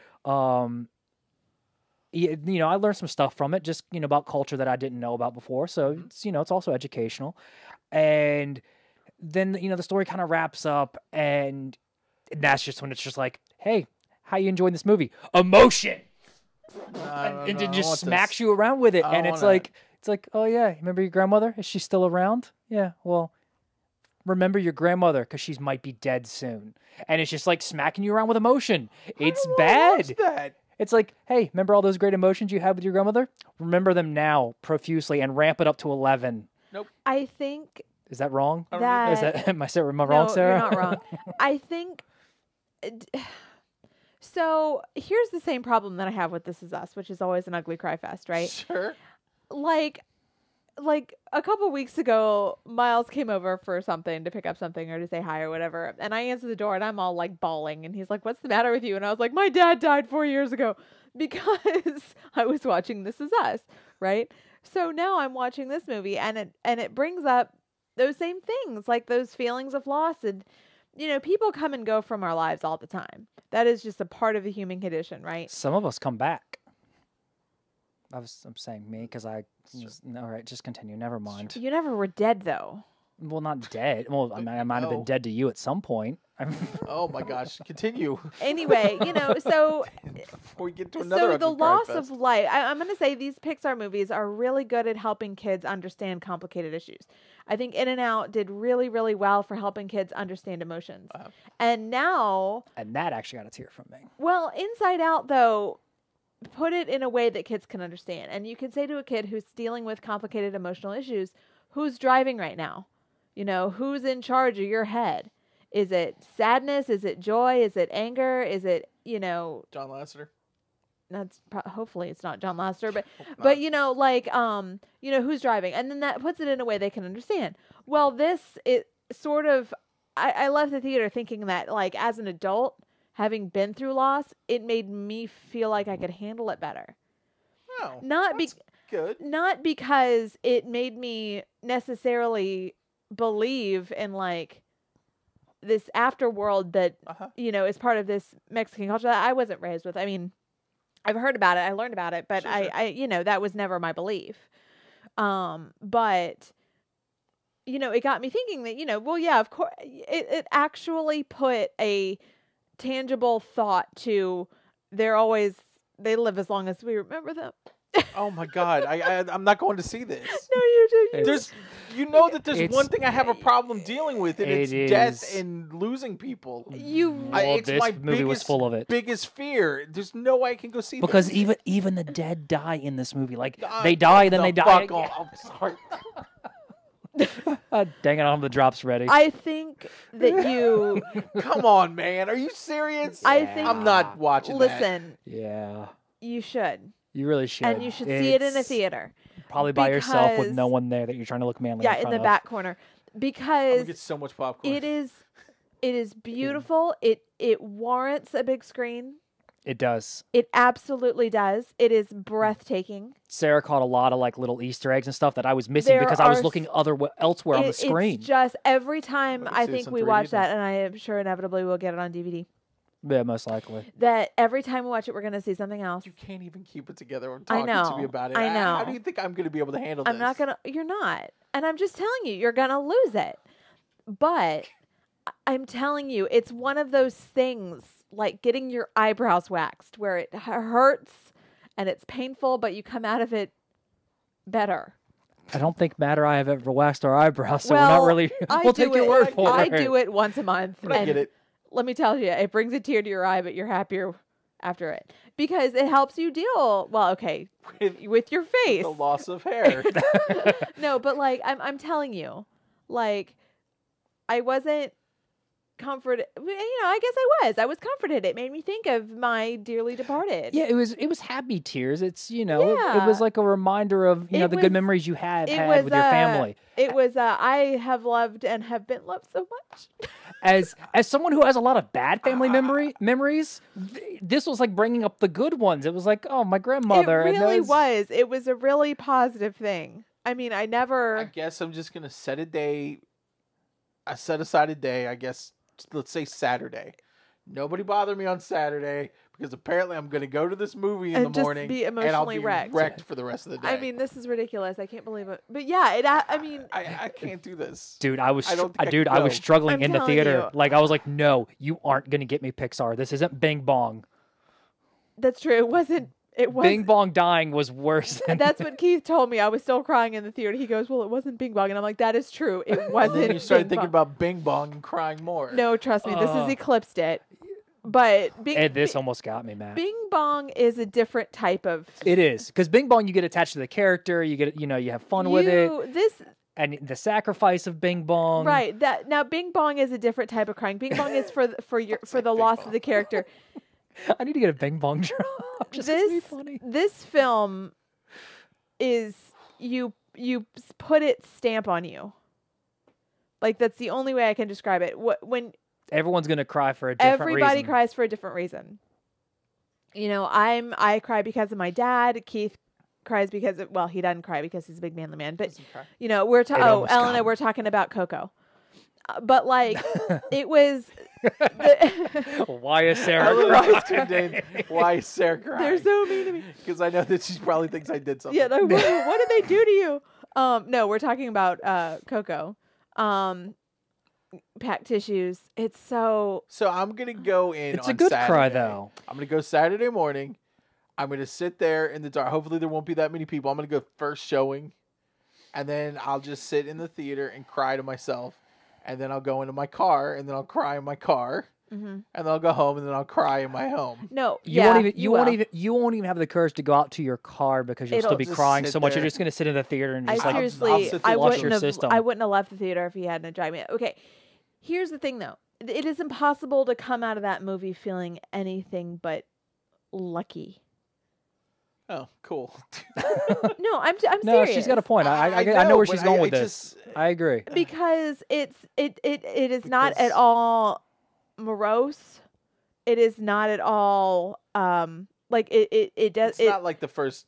I learned some stuff from it, just about culture that I didn't know about before. So it's also educational, and then the story kind of wraps up, and that's just when it's just like, hey, how you enjoying this movie? Emotion, and it just smacks you around with it, I and don't it's wanna- like, oh yeah, remember your grandmother? Is she still around? Yeah, well, remember your grandmother because she might be dead soon, and it's just like smacking you around with emotion. It's bad. That. It's like, hey, remember all those great emotions you had with your grandmother? Remember them now profusely and ramp it up to 11. I think Is that wrong? I don't need Is that am I wrong, no, Sarah? you're not wrong. I think so. Here's the same problem that I have with This Is Us, which is always an ugly cry fest, right? Sure. Like a couple weeks ago, Miles came over for something to pick up something or to say hi or whatever, and I answered the door and I'm all like bawling, and he's like, "What's the matter with you?" And I was like, "My dad died 4 years ago," because I was watching This Is Us, right? So now I'm watching this movie, and it brings up those same things, like those feelings of loss, and people come and go from our lives all the time. That is just a part of the human condition, right? Some of us come back. I'm saying me because all right, just continue. Never mind. You never were dead though. Well, not dead. Well, I might have been No. dead to you at some point. Oh my gosh. Continue. Anyway, so Before we get to another so ugly the cry loss fest. of life. I'm going to say these Pixar movies are really good at helping kids understand complicated issues. I think In and Out did really, really well for helping kids understand emotions. And now, And that actually got a tear from me. well, Inside Out though, put it in a way that kids can understand. And you can say to a kid who's dealing with complicated emotional issues, who's driving right now? Who's in charge of your head? Is it sadness? Is it joy? Is it anger? Is it, John Lasseter. hopefully it's not John Lasseter, but not. who's driving, and then that puts it in a way they can understand. Well, it sort of, I left the theater thinking that like as an adult, having been through loss, it made me feel like I could handle it better. Oh, Not that's good. not because it made me necessarily believe in like this afterworld that is part of this Mexican culture that I wasn't raised with. I mean, I've heard about it, I learned about it, but Sure. I that was never my belief. But it got me thinking that well, yeah, of course, it actually put a tangible thought to they live as long as we remember them. Oh my God. I'm not going to see this. No, you do. There's It's- one thing I have a problem dealing with, and It it's death is- and losing people. Well, It's this my movie was full of it. biggest fear. There's no way I can go see Because this. even the dead die in this movie. Like God, they die, then the they die. fuck again. off. I'm sorry. Dang it, I don't have the drops ready. I think that you Come on, man. Are you serious? I think I'm not watching that. listen, Yeah, you should. you really should. And you should see it in a It's theater. Probably by yourself with because- no one there that you're trying to look manly. Yeah, in front the of. back corner. I'm Because gonna get so much popcorn. it is beautiful. It warrants a big screen. It does. It absolutely does. It is breathtaking. Sarah caught a lot of like little Easter eggs and stuff that I was missing because I was looking elsewhere on the screen. It's just every time Let me I see think some we 3D watch then. that, and I am sure inevitably we'll get it on DVD. Yeah, most likely. That every time we watch it, we're going to see something else. You can't even keep it together. I'm I talking to know. me about it. I know. How do you think I'm going to be able to handle this? I'm not going to. You're not. And I'm just telling you, you're going to lose it. But I'm telling you, it's one of those things like getting your eyebrows waxed where it hurts and it's painful, but you come out of it better. I don't think Matt or I have ever waxed our eyebrows, so Well, we're not really. I We'll do take your it- word for I it. do it once a month. But I and get it. Let me tell you, it brings a tear to your eye, but you're happier after it because it helps you deal. Well, okay, with your face. The loss of hair. No, but like I'm telling you, like I wasn't comforted. I guess I was comforted. It made me think of my dearly departed. Yeah, it was happy tears. It's it was Yeah. like a reminder of the It good was- memories you had it with was, your family. It was I have loved and have been loved so much. As someone who has a lot of bad family memories, this was like bringing up the good ones. It was like, oh, my grandmother. It and really those- was. It was a really positive thing. I mean, I I never. guess I'm just going to set a day. I set aside a day, I guess, let's say Saturday. Nobody bother me on Saturday because apparently I'm going to go to this movie in And the just morning be and I'll emotionally be wrecked. for the rest of the day. I mean, this is ridiculous. I can't believe it. But yeah, I mean, I can't do this. Dude, I was I don't think I could I was go. struggling I'm in the telling theater. you. Like I was like, no, you aren't gonna get me Pixar. This isn't Bing Bong. that's true. It wasn't. It was. Bing Bong dying was worse than That's what Keith told me. I was still crying in the theater. He goes, "Well, it wasn't Bing Bong," and I'm like, "That is true. It And wasn't." then you started Bing thinking Bong." about Bing Bong and crying more. No, trust me, this has Ugh. eclipsed it. But Bing, And this almost got me, Matt. Bing Bong is a different type of. It is because Bing Bong, you get attached to the character. You get, you have fun with it, This and the sacrifice of Bing Bong. right that now Bing Bong is a different type of crying. Bing Bong is for the Bing loss Bong. of the character. I need to get a Bing Bong job. Just to be This funny. this film is you put its stamp on you. Like that's the only way I can describe it. When Everyone's gonna cry for a different everybody reason. cries for a different reason. I cry because of my dad. Keith cries because he doesn't cry because he's a big manly man. But Doesn't cry. we're It almost Elena, got we're talking about Coco. But like it was the, Why is I Sarah really crying? always tuned in. Why is Sarah crying? they're so mean to me. Because I know that she probably thinks I did something. Yeah, like, what did they do to you? No, we're talking about Coco. Packed tissues. It's so So I'm gonna go in. It's on a good Saturday. cry, though. I'm gonna go Saturday morning. I'm gonna sit there in the dark. Hopefully there won't be that many people. I'm gonna go first showing, and then I'll just sit in the theater and cry to myself, and then I'll go into my car and then I'll cry in my car, and then I'll go home and then I'll cry in my home. no. You yeah, won't even will. you won't even have the courage to go out to your car because you'll still It'll be just crying sit so much. there. You're just gonna sit in the theater and I just like seriously, sit I through flush wouldn't your have. system. I wouldn't have left the theater if he hadn't dragged me. Okay, here's the thing though. It is impossible to come out of that movie feeling anything but lucky. Oh, cool. No, I'm no, serious. she's got a point. I know where but she's going with I this. I agree. Because it is not Because- at all morose. It is not at all like it does. It's not like the first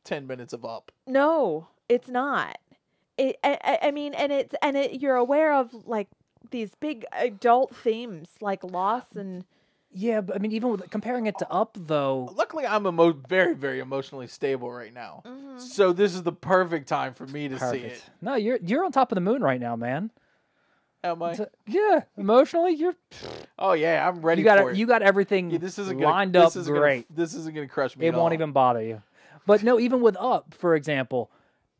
10 minutes of Up. No, it's not. I mean, you're aware of like these big adult themes like loss and Yeah, but I mean, even with comparing it to Up, though, Luckily, I'm very, very emotionally stable right now. Mm-hmm. So this is the perfect time for me to see it. perfect. No, you're on top of the moon right now, man. Am I? Yeah, emotionally, Oh yeah, I'm ready you got for it. you got everything Yeah, this isn't lined gonna, up this isn't great. Gonna, this isn't gonna crush me. It at won't all. even bother you. But no, even with Up, for example,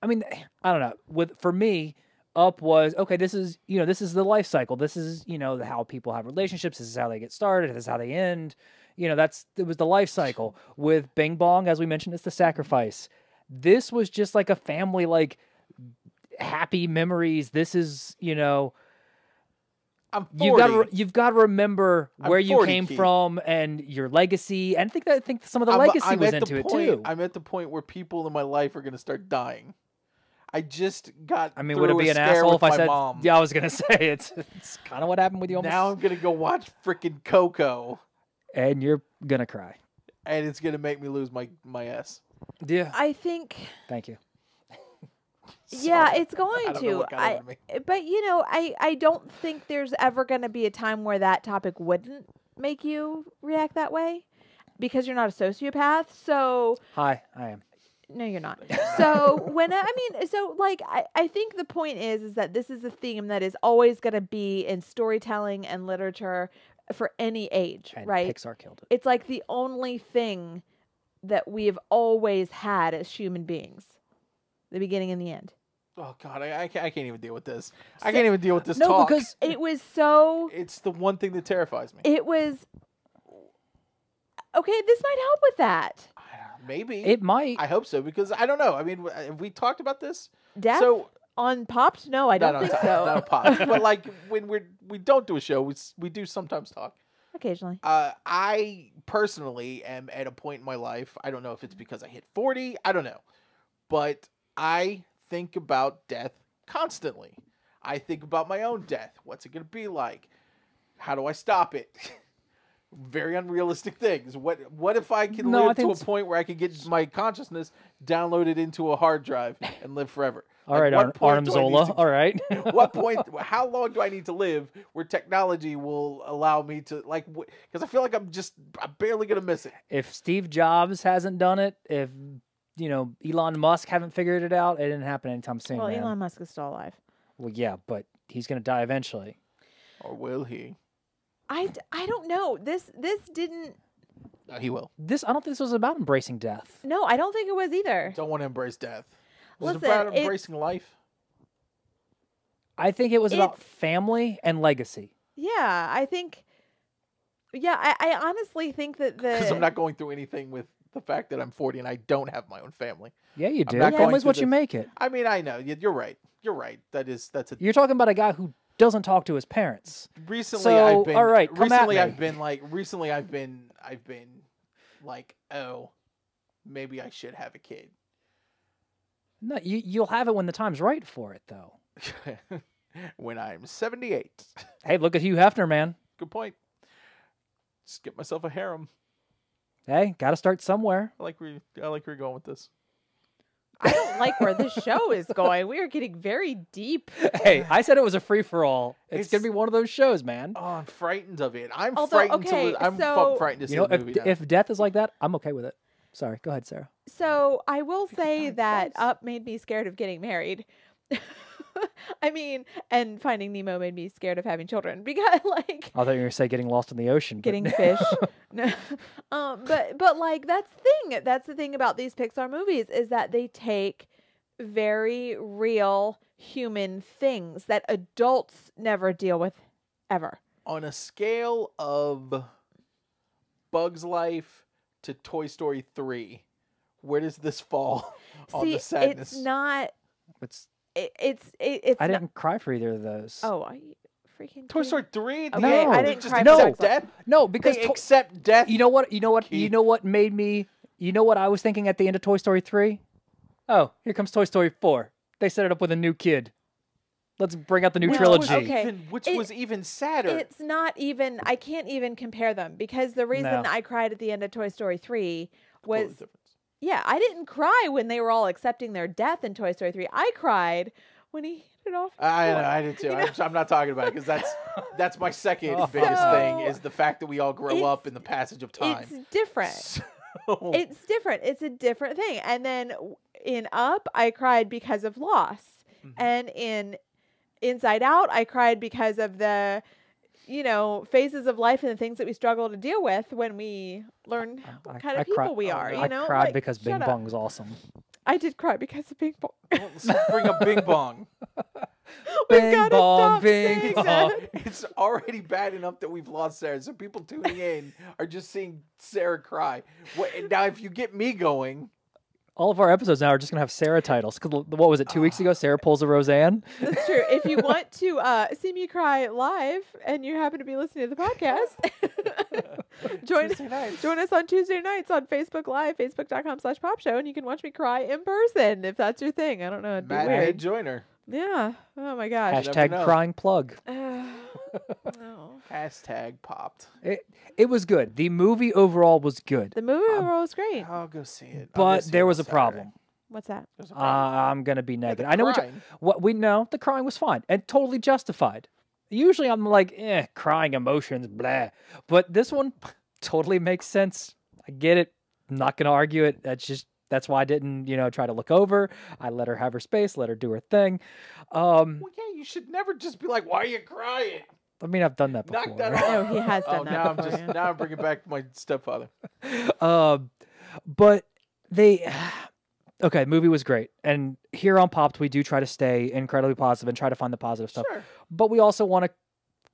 I mean, I don't know. For me, Up was okay. This is the life cycle. This is how people have relationships. This is how they get started. This is how they end. It was the life cycle. With Bing Bong, as we mentioned, it's the sacrifice. This was just like a family, like happy memories. This is I'm 40. you've got to remember I'm where you 40, came Keith. from and your legacy. And I think some of the I'm legacy was at the into it point- too. I'm at the point where people in my life are gonna start dying. I just got. I mean, through would it be a an scare asshole with if I my said? Mom. Yeah, I was gonna say it's kind of what happened with you. Almost. Now I'm gonna go watch freaking Coco. And you're going to cry. and it's gonna make me lose my S. Yeah. I think. Thank you. Yeah, Sorry. it's going I don't know to. what got over me. But I don't think there's ever going to be a time where that topic wouldn't make you react that way, because you're not a sociopath. So Hi, I am. no, you're not. So I think the point is that this is a theme that is always going to be in storytelling and literature for any age, And right? Pixar killed it. It's like the only thing that we have always had as human beings, the beginning and the end. Oh God, I can't even deal with this. I can't even deal with this No, talk. because It was so. It's the one thing that terrifies me. It was. Okay, this might help with that. Maybe it might. I hope so, because I don't know. I mean, have we talked about this? Death So on Popped? No, I don't think so. Not pop. But like when we don't do a show, we do sometimes talk. Occasionally. I personally am at a point in my life. I don't know if it's because I hit 40. I don't know, but I think about death constantly. I think about my own death. What's it going to be like? How do I stop it? Very unrealistic things. What if I can No, I live think to a it's- point where I can get my consciousness downloaded into a hard drive and live forever? All right, what point do I need Armzola. to- All right. What point? How long do I need to live where technology will allow me to because I feel like I'm barely gonna miss it. If Steve Jobs hasn't done it, if Elon Musk haven't figured it out, it didn't happen anytime soon. Well, man. Elon Musk is still alive. Well, yeah, but he's gonna die eventually. Or will he? I don't know. This didn't. No, he will. I don't think this was about embracing death. No, I don't think it was either. Don't want to embrace death. Was Listen, it about it's- embracing life? I think it was about It's- family and legacy. Yeah, I think. Yeah, I honestly think that Because I'm not going through anything with the fact that I'm 40 and I don't have my own family. Yeah, you do. not going Family's through what you this. make it. I mean, I know you're right. You're right. That's a You're talking about a guy who doesn't talk to his parents. recently. So, I've been all right, come at recently. me. I've been like, oh, maybe I should have a kid. No, you'll have it when the time's right for it, though. When I'm 78. Hey, look at Hugh Hefner, man. Good point. Just get myself a harem. Hey, got to start somewhere. I like where you're going with this. I don't like where this show is going. We are getting very deep. Hey, I said it was a free for all. It's gonna It's- be one of those shows, man. Oh, I'm frightened of it. I'm Although, frightened okay, to. I'm so- frightened to see You know, the movie now. if death is like that, I'm okay with it. Sorry, go ahead, Sarah. So I will say die that twice. Up made me scared of getting married. I mean, and Finding Nemo made me scared of having children because, like, I thought you were gonna say getting lost in the ocean. but- getting fish. No. But like that's the thing. That's the thing about these Pixar movies is that they take very real human things that adults never deal with ever. On a scale of Bug's Life to Toy Story 3, where does this fall on See, the sadness? it's not. It's. It's. I not- didn't cry for either of those. Oh, are you freaking Toy kidding? Story 3? Okay, No. I They didn't just cry. No. for accept Bug's Life. death? No, because They accept death? you know what? You Keith. know what made me. You know what I was thinking at the end of Toy Story 3? Oh, here comes Toy Story 4. They set it up with a new kid. Let's bring out the new Well, trilogy. okay. Which It- was even sadder. It's not even. I can't even compare them because the reason No. I cried at the end of Toy Story 3 Totally was. different. Yeah, I didn't cry when they were all accepting their death in Toy Story 3. I cried when he hit it off. I know, before. I did too. You know? I'm not talking about it because that's my second Oh. biggest thing So- is the fact that we all grow It's- up in the passage of time. It's different. So- It's different. It's a different thing. And then in Up, I cried because of loss. Mhm. And in Inside Out, I cried because of the, phases of life and the things that we struggle to deal with when we learn what kind of people we are. I cried Like, because shut Bing up. Bong's awesome. I did cry because of Bing Bong. Let's bring up Bing Bong. We've Bing gotta bong, stop bing saying bong. that. It's already bad enough that we've lost Sarah, so people tuning in are just seeing Sarah cry. Now, if you get me going, All of our episodes now are just gonna have Sarah titles. 'Cause what was it? 2 weeks ago, Sarah pulls a Roseanne. That's true. If you want to see me cry live and you happen to be listening to the podcast, join Tuesday nights. join us on Tuesday nights on Facebook Live, facebook.com/popshow, and you can watch me cry in person if that's your thing. I don't know. It'd be Matt weird. Head Joiner. Yeah. Oh my gosh. never Hashtag know. crying plug. No. Hashtag popped. It was good. The movie overall was good. The movie overall was great. I'll go see it. But there was a problem. What's that? There's a problem. I'm gonna be Yeah, negative. the I know crying. what we know. The crying was fine and totally justified. Usually I'm like, crying emotions, blah. But this one totally makes sense. I get it. I'm not gonna argue it. That's why I didn't, try to look over. I let her have her space, let her do her thing. Well, yeah, you should never just be like, "Why are you crying?" I mean, I've done that before. Knock that off. No, he has done Oh, that now I'm before. just now I'm bringing back my stepfather. But they, okay, movie was great. And here on Popped, we do try to stay incredibly positive and try to find the positive stuff. Sure. But we also want to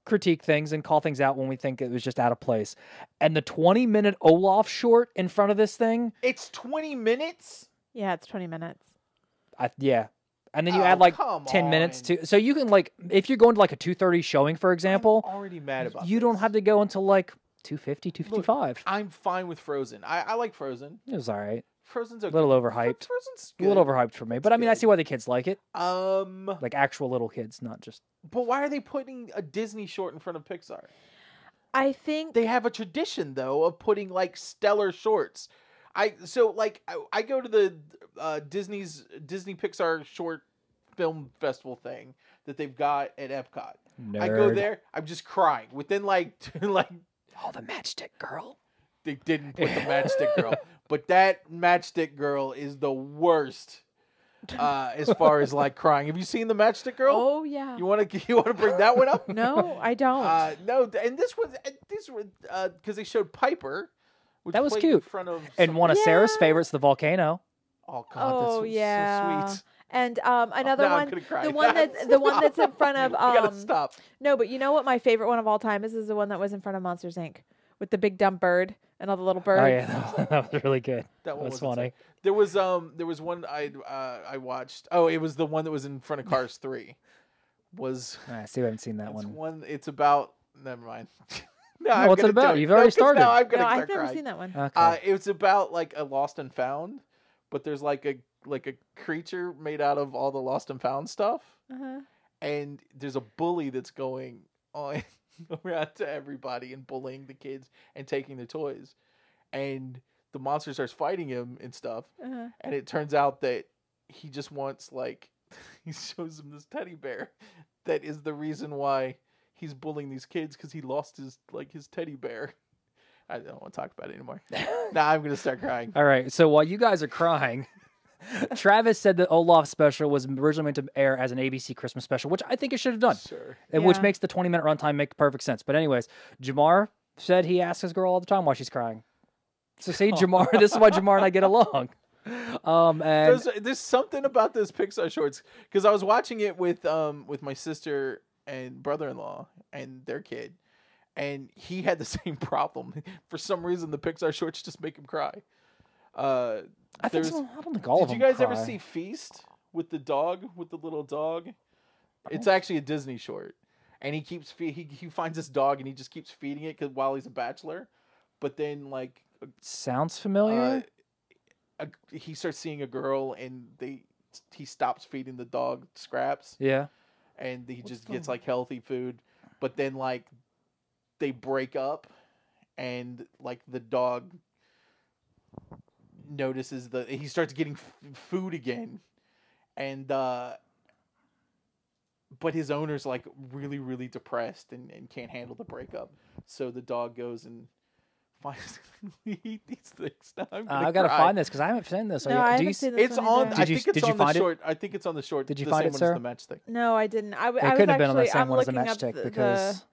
critique things and call things out when we think it was just out of place. And the 20-minute Olaf short in front of this thing, It's 20 minutes. Yeah, it's 20 minutes. yeah. And then you Oh, add like come 10 minutes on. to, so you can like, if you're going to like a 2:30 showing, for example, I'm already mad about. you don't this. have to go until like 2:50, 2:55. I'm fine with Frozen. I like Frozen. It was all right. Frozen's A okay. little overhyped. Frozen's A good. little overhyped for me. But I mean, I good. see why the kids like it. Um, Like actual little kids, not just. but why are they putting a Disney short in front of Pixar? I think They have a tradition though of putting like stellar shorts. I go to the Disney Pixar short film festival thing that they've got at Epcot. I go Nerd. there, I'm just crying. Within like Oh, the Matchstick Girl. they didn't put the Matchstick Girl, but that Matchstick Girl is the worst as far as like crying. Have you seen the Matchstick Girl? Oh yeah. You want to bring that one up? No, I don't. No, and this was because they showed Piper. Which That was played in cute. front of And one of Sarah's Yeah. favorites, the volcano. Oh God, Oh, that's yeah. so sweet. And another now I'm one, gonna cry. the one that's in front of I gotta stop. no, but you know what my favorite one of all time is the one that was in front of Monsters Inc. with the big dumb bird and all the little birds. Oh yeah, that was really good. That one was wasn't funny. sad. There was one I watched. Oh, it was the one that was in front of Cars 3. Was I see. I haven't seen that it's one. It's about. Never mind. No, No, I'm what's it gonna do about? You've already 'cause started. Now I'm gonna No, start I've never crying. seen that one. Okay. It's about like a lost and found, but there's like a creature made out of all the lost and found stuff, Uh-huh. and there's a bully that's going on around to everybody and bullying the kids and taking their toys, and the monster starts fighting him and stuff, Uh-huh. and it turns out that he just wants like he shows him this teddy bear that is the reason why he's bullying these kids because he lost his teddy bear. I don't want to talk about it anymore. Now I'm gonna start crying. All right. So while you guys are crying, Travis said that Olaf special was originally meant to air as an ABC Christmas special, which I think it should have done, Sure. and which Yeah. makes the 20-minute runtime make perfect sense. But anyways, Jamar said he asks his girl all the time why she's crying. So see, Jamar, this is why Jamar and I get along. And There's something about those Pixar shorts because I was watching it with my sister and brother-in-law and their kid, and he had the same problem. For some reason, the Pixar shorts just make him cry. I think there's- so. I don't think all of Did them you guys ever cry. see Feast with the dog, with the little dog? It's actually a Disney short, and he finds this dog and he just keeps feeding it while he's a bachelor, but then like Sounds familiar. he starts seeing a girl and he stops feeding the dog scraps Yeah. and he just gets like healthy food, but then like they break up and like the dog notices he starts getting food again, and but his owner's like really really depressed and can't handle the breakup, so the dog goes and finds eat these things. Now I'm gonna I gotta cry. find this because I haven't seen this. No, I haven't seen this It's one on. either. I Did you- think it's did you on the find it? short. I think it's on the short. Did you the find same it, one Sarah? as the matchstick. No, I didn't. I It was couldn't have been on the actually, same I'm one as the looking up matchstick because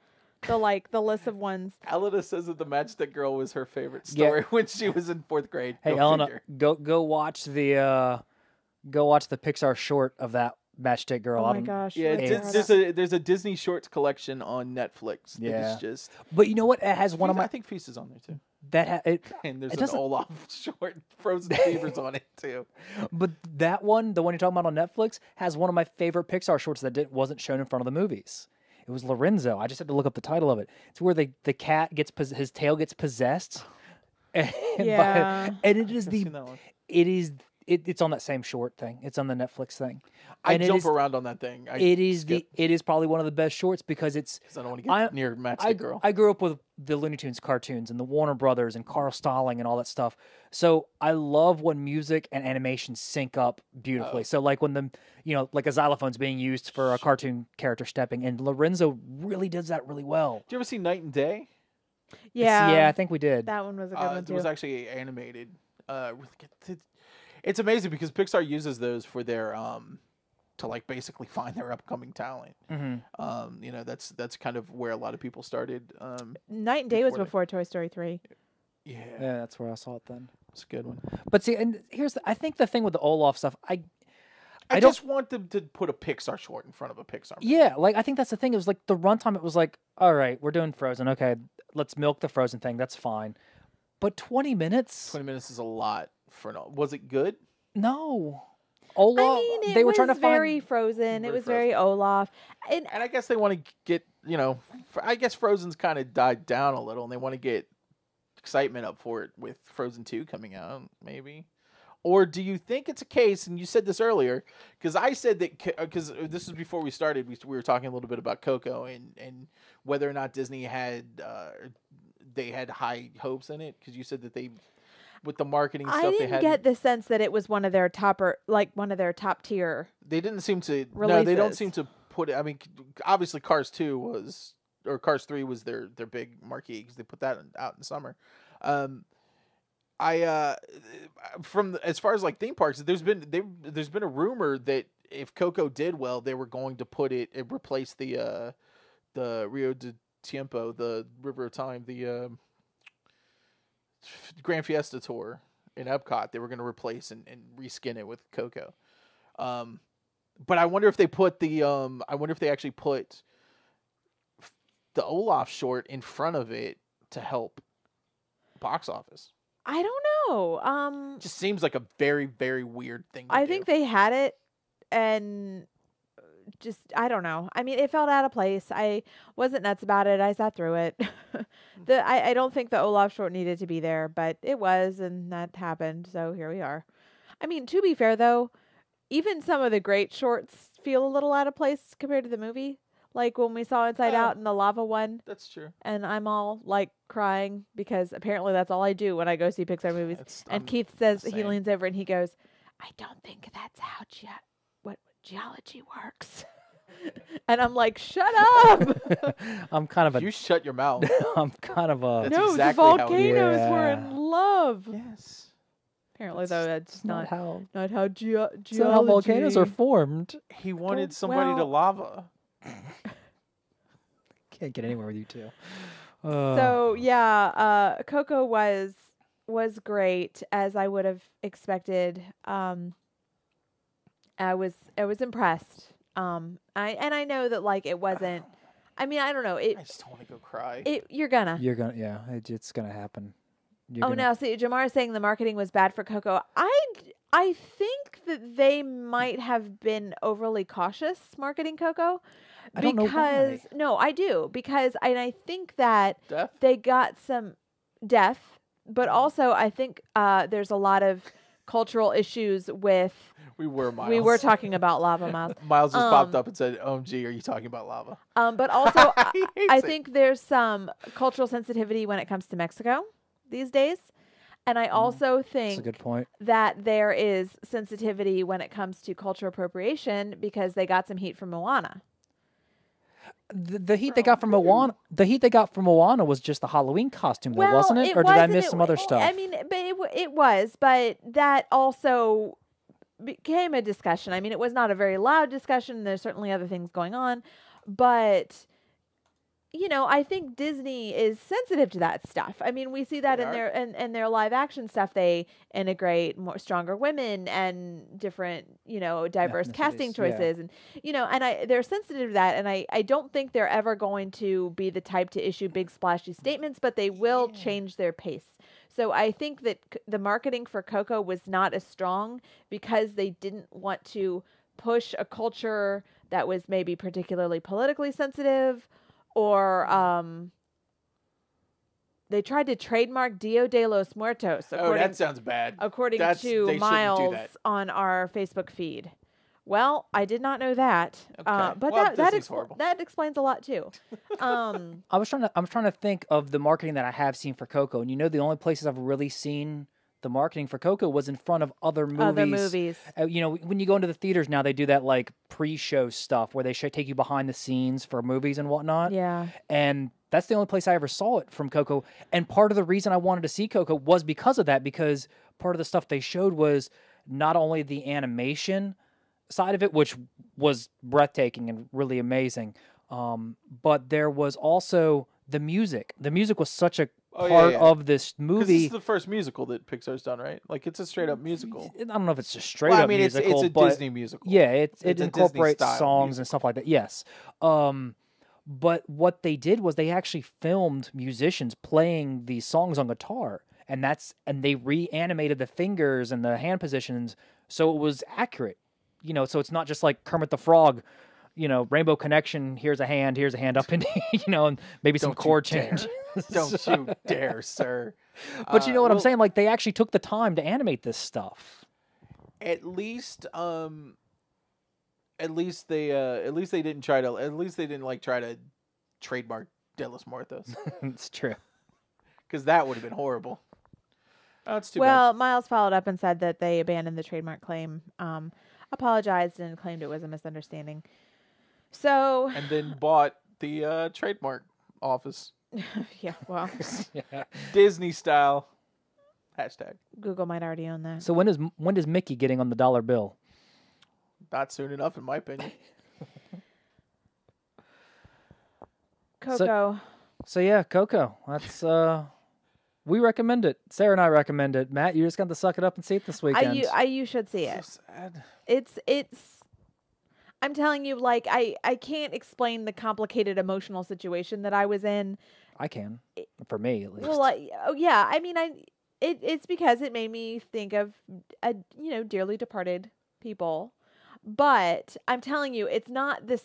the list of ones. Elena says that the Matchstick Girl was her favorite Yeah. story when she was in 4th grade. hey, Go Elena, figure. go watch the Pixar short of that Matchstick Girl. Oh I my don't- gosh. Yeah, let's It's- look it up. there's a Disney Shorts collection on Netflix. That Yeah. is just But you know what? It has one of I my think Feast is on there too, and there's It an doesn't- Olaf short. Frozen Fever's on it too. But that one, the one you're talking about on Netflix, has one of my favorite Pixar shorts that wasn't shown in front of the movies. It was Lorenzo. I just had to look up the title of it. It's where the cat gets his tail gets possessed. And Yeah. and it is I've the seen that one. it is it's on that same short thing. It's on the Netflix thing. I And it jump is- around on that thing. It is probably one of the best shorts because it's. because I don't want to get near Matchstick Girl. I grew up with the Looney Tunes cartoons and the Warner Brothers and Carl Stalling and all that stuff. So I love when music and animation sync up beautifully. So like when like a xylophone's being used for a cartoon character stepping, and Lorenzo really does that really well. Do you ever see Night and Day? Yeah. I think we did. That one was a good one It too. was actually animated. It's amazing because Pixar uses those for their to like basically find their upcoming talent. Mm-hmm. That's kind of where a lot of people started. Night and Day was before before Toy Story 3. Yeah, Yeah, that's where I saw it then. it's a good one. But see, and I think the thing with the Olaf stuff, I don't- just want them to put a Pixar short in front of a Pixar movie. yeah, like I think that's the thing. It was like the runtime. It was like, all right, we're doing Frozen. Okay, let's milk the Frozen thing. That's fine. But 20 minutes? 20 minutes is a lot for no. Was it good? No. Olaf. I mean, it they were was trying to very find. Frozen. It Very was very Olaf. And And I guess they want to get, I guess Frozen's kind of died down a little, and they want to get excitement up for it with Frozen 2 coming out, maybe. Or do you think it's a case, and you said this earlier, because I said that, because this is before we started, we were talking a little bit about Coco and whether or not Disney had, they had high hopes in it, because you said that they, with the marketing I stuff they didn't had, get the sense that it was one of their one of their top tier. they didn't seem to, no, they don't Releases. seem to put it, I mean, obviously Cars 2 was, or Cars 3 was their big marquee, because they put that out in the summer. As far as like theme parks, there's been a rumor that if Coco did well, they were going to replace the Rio de Tiempo, the River of Time, the Grand Fiesta Tour in Epcot. They were going to replace and reskin it with Coco. But I wonder if they put they actually put the Olaf short in front of it to help box office. I don't know. Just seems like a very, very weird thing to I do. think they had it, and just I don't know. I mean, it felt out of place. I wasn't nuts about it. I sat through it. I don't think the Olaf short needed to be there, but it was, and that happened. So here we are. I mean, to be fair though, even some of the great shorts feel a little out of place compared to the movie. Like when we saw Inside Out and the lava one, That's true. and I'm all like crying because apparently that's all I do when I go see Pixar movies. And Keith says, he same. leans over and he goes, I don't think that's how what geology works. And I'm like, shut up. I'm kind of You shut your mouth. I'm kind of a. That's No, exactly the how it volcanoes is. were Yeah. in love. Yes. Apparently, though, that's not not how. not how geology. It's not how volcanoes are formed. He wanted Oh, somebody to well. lava. Can't get anywhere with you two. So yeah, Coco was great as I would have expected. I was impressed. I know that like it wasn't. I mean, I don't know. I just don't want to go cry. You're gonna. It's gonna happen. Now see, Jamar is saying the marketing was bad for Coco. I think that they might have been overly cautious marketing Coco. I don't know why. No, I do because I think that Death? they got some death, but also I think there's a lot of cultural issues with. We were Miles. We were talking about lava, Miles. Miles just popped up and said, "OMG, are you talking about lava?" But also He hates I it. think there's some cultural sensitivity when it comes to Mexico these days, and I also That's a think good point. that there is sensitivity when it comes to cultural appropriation because they got some heat from Moana. The heat they got from Moana. The heat they got from Moana was just the Halloween costume, though, wasn't it? Or did I miss some other stuff? I mean, but it was, but that also became a discussion. I mean, it was not a very loud discussion. There's certainly other things going on, but I think Disney is sensitive to that stuff. I mean, we see that They in are. in their live action stuff. They integrate stronger women and different, diverse casting Ethnicities, yeah. choices, and they're sensitive to that. And I don't think they're ever going to be the type to issue big splashy statements, but they will change their pace. So I think that the marketing for Coco was not as strong because they didn't want to push a culture that was maybe particularly politically sensitive or They tried to trademark Dia de los Muertos. Oh, that sounds bad. According They to shouldn't do Miles that. on our Facebook feed. Well, I did not know that. Okay. But Well, that Disney's horrible. that explains a lot too. I'm trying to think of the marketing that I have seen for Coco, and the only places I've really seen the marketing for Coco was in front of other movies. Other movies. When you go into the theaters now, they do that like pre-show stuff where they take you behind the scenes for movies and whatnot. Yeah. And that's the only place I ever saw it from Coco. And part of the reason I wanted to see Coco was because of that, because part of the stuff they showed was not only the animation side of it, which was breathtaking and really amazing, but there was also the music. The music was such a part of this movie. This is the first musical that Pixar's done, right? Like, it's a straight up musical. I don't know if it's a straight up musical. It's a but Disney musical. Yeah, It's it a incorporates Disney-style songs and stuff like that. Yes. But what they did was they actually filmed musicians playing these songs on guitar, and they reanimated the fingers and the hand positions so it was accurate. So it's not just like Kermit the Frog, Rainbow Connection, here's a hand up and and maybe some chord change. Don't you dare, sir. But you know what I'm saying? Like, they actually took the time to animate this stuff. At least they didn't try to trademark De Los Muertos. It's true. Because that would have been horrible. Oh, it's too Well, Miles followed up and said that they abandoned the trademark claim, apologized and claimed it was a misunderstanding. So. And then bought the trademark office. Yeah, well. Yeah. Disney style. Hashtag. Google might already own that. So when does Mickey getting on the dollar bill? Not soon enough, in my opinion. Coco. So yeah, Coco. That's we recommend it. Sarah and I recommend it. Matt, you just got to suck it up and see it this weekend. You should see it. So sad. It's I'm telling you, like, I can't explain the complicated emotional situation that I was in. I can, for me at least. Well, I mean, it's because it made me think of dearly departed people. But I'm telling you, it's not the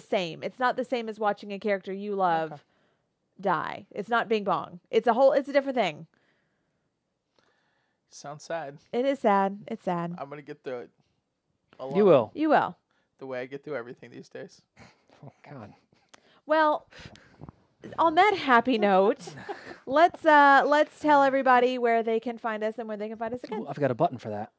same. It's not the same as watching a character you love die. It's not Bing Bong. It's a different thing. Sounds sad. It is sad. It's sad. I'm gonna get through it. Alone. You will. You will. The way I get through everything these days. Oh God. Well, on that happy note, let's tell everybody where they can find us and where they can find us again. Ooh, I've got a button for that.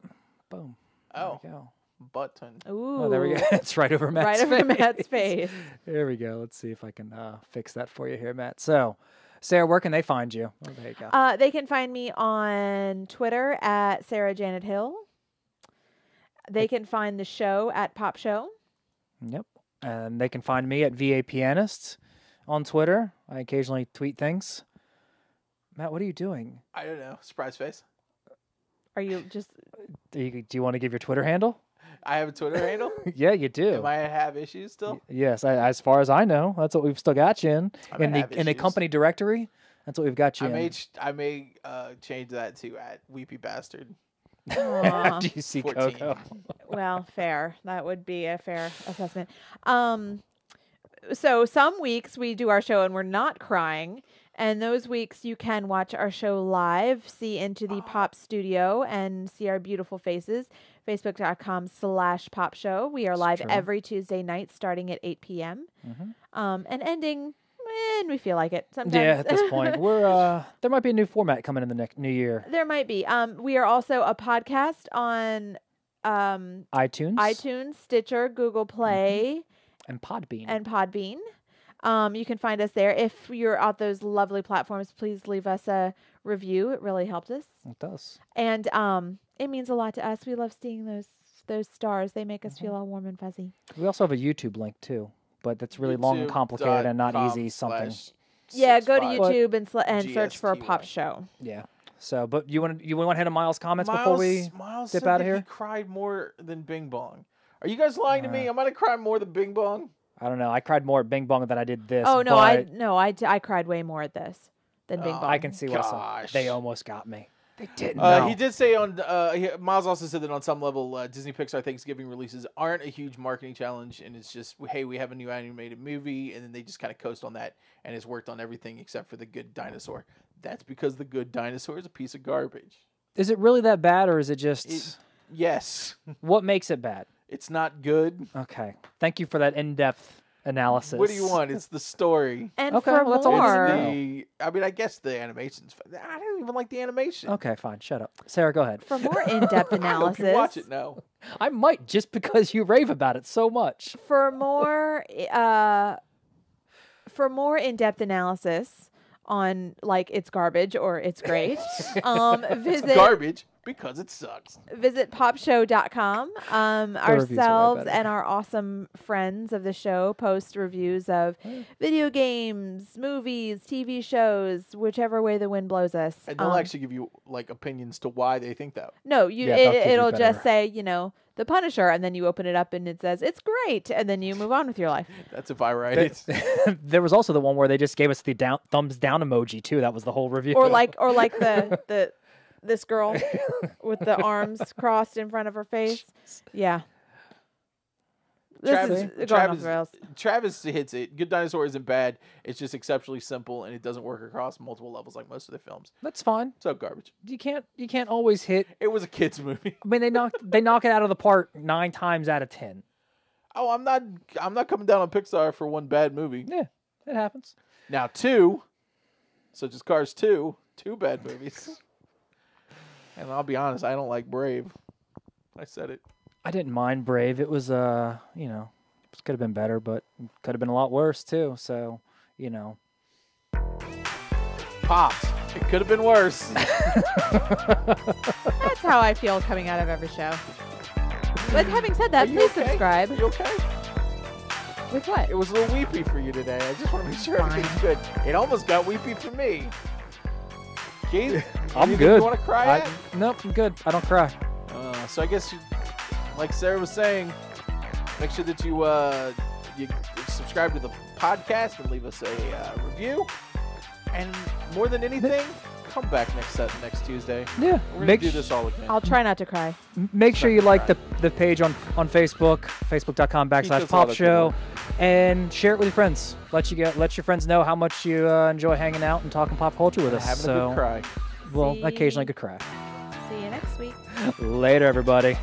Boom. Oh. There we go. Button. Ooh. Oh, there we go. It's right over Matt's face. Right over Matt's face. There we go. Let's see if I can fix that for you here, Matt. So, Sarah, where can they find you? Oh, there you go. They can find me on Twitter at Sarah Janet Hill. They can find the show at Pop Show. Yep. And they can find me at VA Pianist on Twitter. I occasionally tweet things. Matt, what are you doing? I don't know. Surprise face. Are you just... Do you want to give your Twitter handle? I have a Twitter handle? Yeah, you do. Am I have issues still? Yes, as far as I know, that's what we've still got you in. I may have In the issues. company directory, that's what we've got you in. I may change that to at Weepy Bastard. Aw. Do you see 14. Coco? Well, fair. That would be a fair assessment. So some weeks we do our show and we're not crying. And those weeks you can watch our show live, see into the Pop Studio and see our beautiful faces. Facebook.com/Pop Show. We are live true. every Tuesday night starting at 8 p.m. Mm-hmm. And ending when we feel like it. Sometimes. Yeah, at this point, we're there might be a new format coming in the next new year. There might be. We are also a podcast on iTunes, Stitcher, Google Play, and Podbean. You can find us there. If you're on those lovely platforms, please leave us a review. It really helped us. It does. And it means a lot to us. We love seeing those stars. They make us feel all warm and fuzzy. We also have a YouTube link too, but that's really long and complicated and not easy. Something. Yeah, go to 65. YouTube and search for GSTY. Pop Show. Yeah. So, but you want to hit a Miles comments before we Miles dip said out that of here? He cried more than Bing Bong. Are you guys lying to me? Am I gonna cry more than Bing Bong? I don't know. I cried more at Bing Bong than I did this. Oh no, but I cried way more at this than Bing Bong. I can see why Gosh. they almost got me. They didn't. No. He did say Miles also said that on some level, Disney Pixar Thanksgiving releases aren't a huge marketing challenge, and it's just, hey, we have a new animated movie, and then they just kind of coast on that, and it's worked on everything except for The Good Dinosaur. That's because The Good Dinosaur is a piece of garbage. Is it really that bad, or is it just... Yes. What makes it bad? It's not good. Okay. Thank you for that in-depth analysis. What do you want? It's the story. And Okay, for well, that's all more, I mean, I guess the animation's... I don't even like the animation. Okay, fine. Shut up. Sarah, go ahead. for more in-depth I hope analysis, you watch it now. I might, just because you rave about it so much. for more in-depth analysis on like it's garbage or it's great, visit Garbage because it sucks. visit popshow.com. reviews are way Ourselves better. and our awesome friends of the show post reviews of video games, movies, TV shows, whichever way the wind blows us. And they'll actually give you like opinions to why they think that. No, Yeah, they'll give you it'll better. just say, The Punisher, and then you open it up and it says it's great, and then you move on with your life. That's if I write it. There was also the one where they just gave us the thumbs down emoji too. That was the whole review. Or like the this girl with the arms crossed in front of her face. Yeah. This is going off the rails. Travis hits it. Good Dinosaur isn't bad. It's just exceptionally simple, and it doesn't work across multiple levels like most of the films. That's fine. So garbage. You can't always hit. It was a kids movie. I mean, they knock it out of the park 9 times out of 10. Oh, I'm not coming down on Pixar for one bad movie. Yeah, it happens. Now 2, such as Cars 2, 2 bad movies. And I'll be honest, I don't like Brave. I said it. I didn't mind Brave. It was it could have been better, but could have been a lot worse too. So, Pops. It could have been worse. That's how I feel coming out of every show. But having said that, Are you please okay? subscribe. You okay? With what? It was a little weepy for you today. I just want to make sure Fine. everything's good. It almost got weepy for me. Keith, I'm anything good. You want to cry at? Nope, I'm good. I don't cry. So I guess, like Sarah was saying, make sure that you subscribe to the podcast and leave us a review. And more than anything, come back next Tuesday. Yeah, We're going to do this all again. I'll try not to cry. Make sure you like the page on Facebook, facebook.com/popshow, and share it with your friends. Let your friends know how much you enjoy hanging out and talking pop culture with us. Having a good cry. Well, See- occasionally a good cry. See you next week. Later, everybody.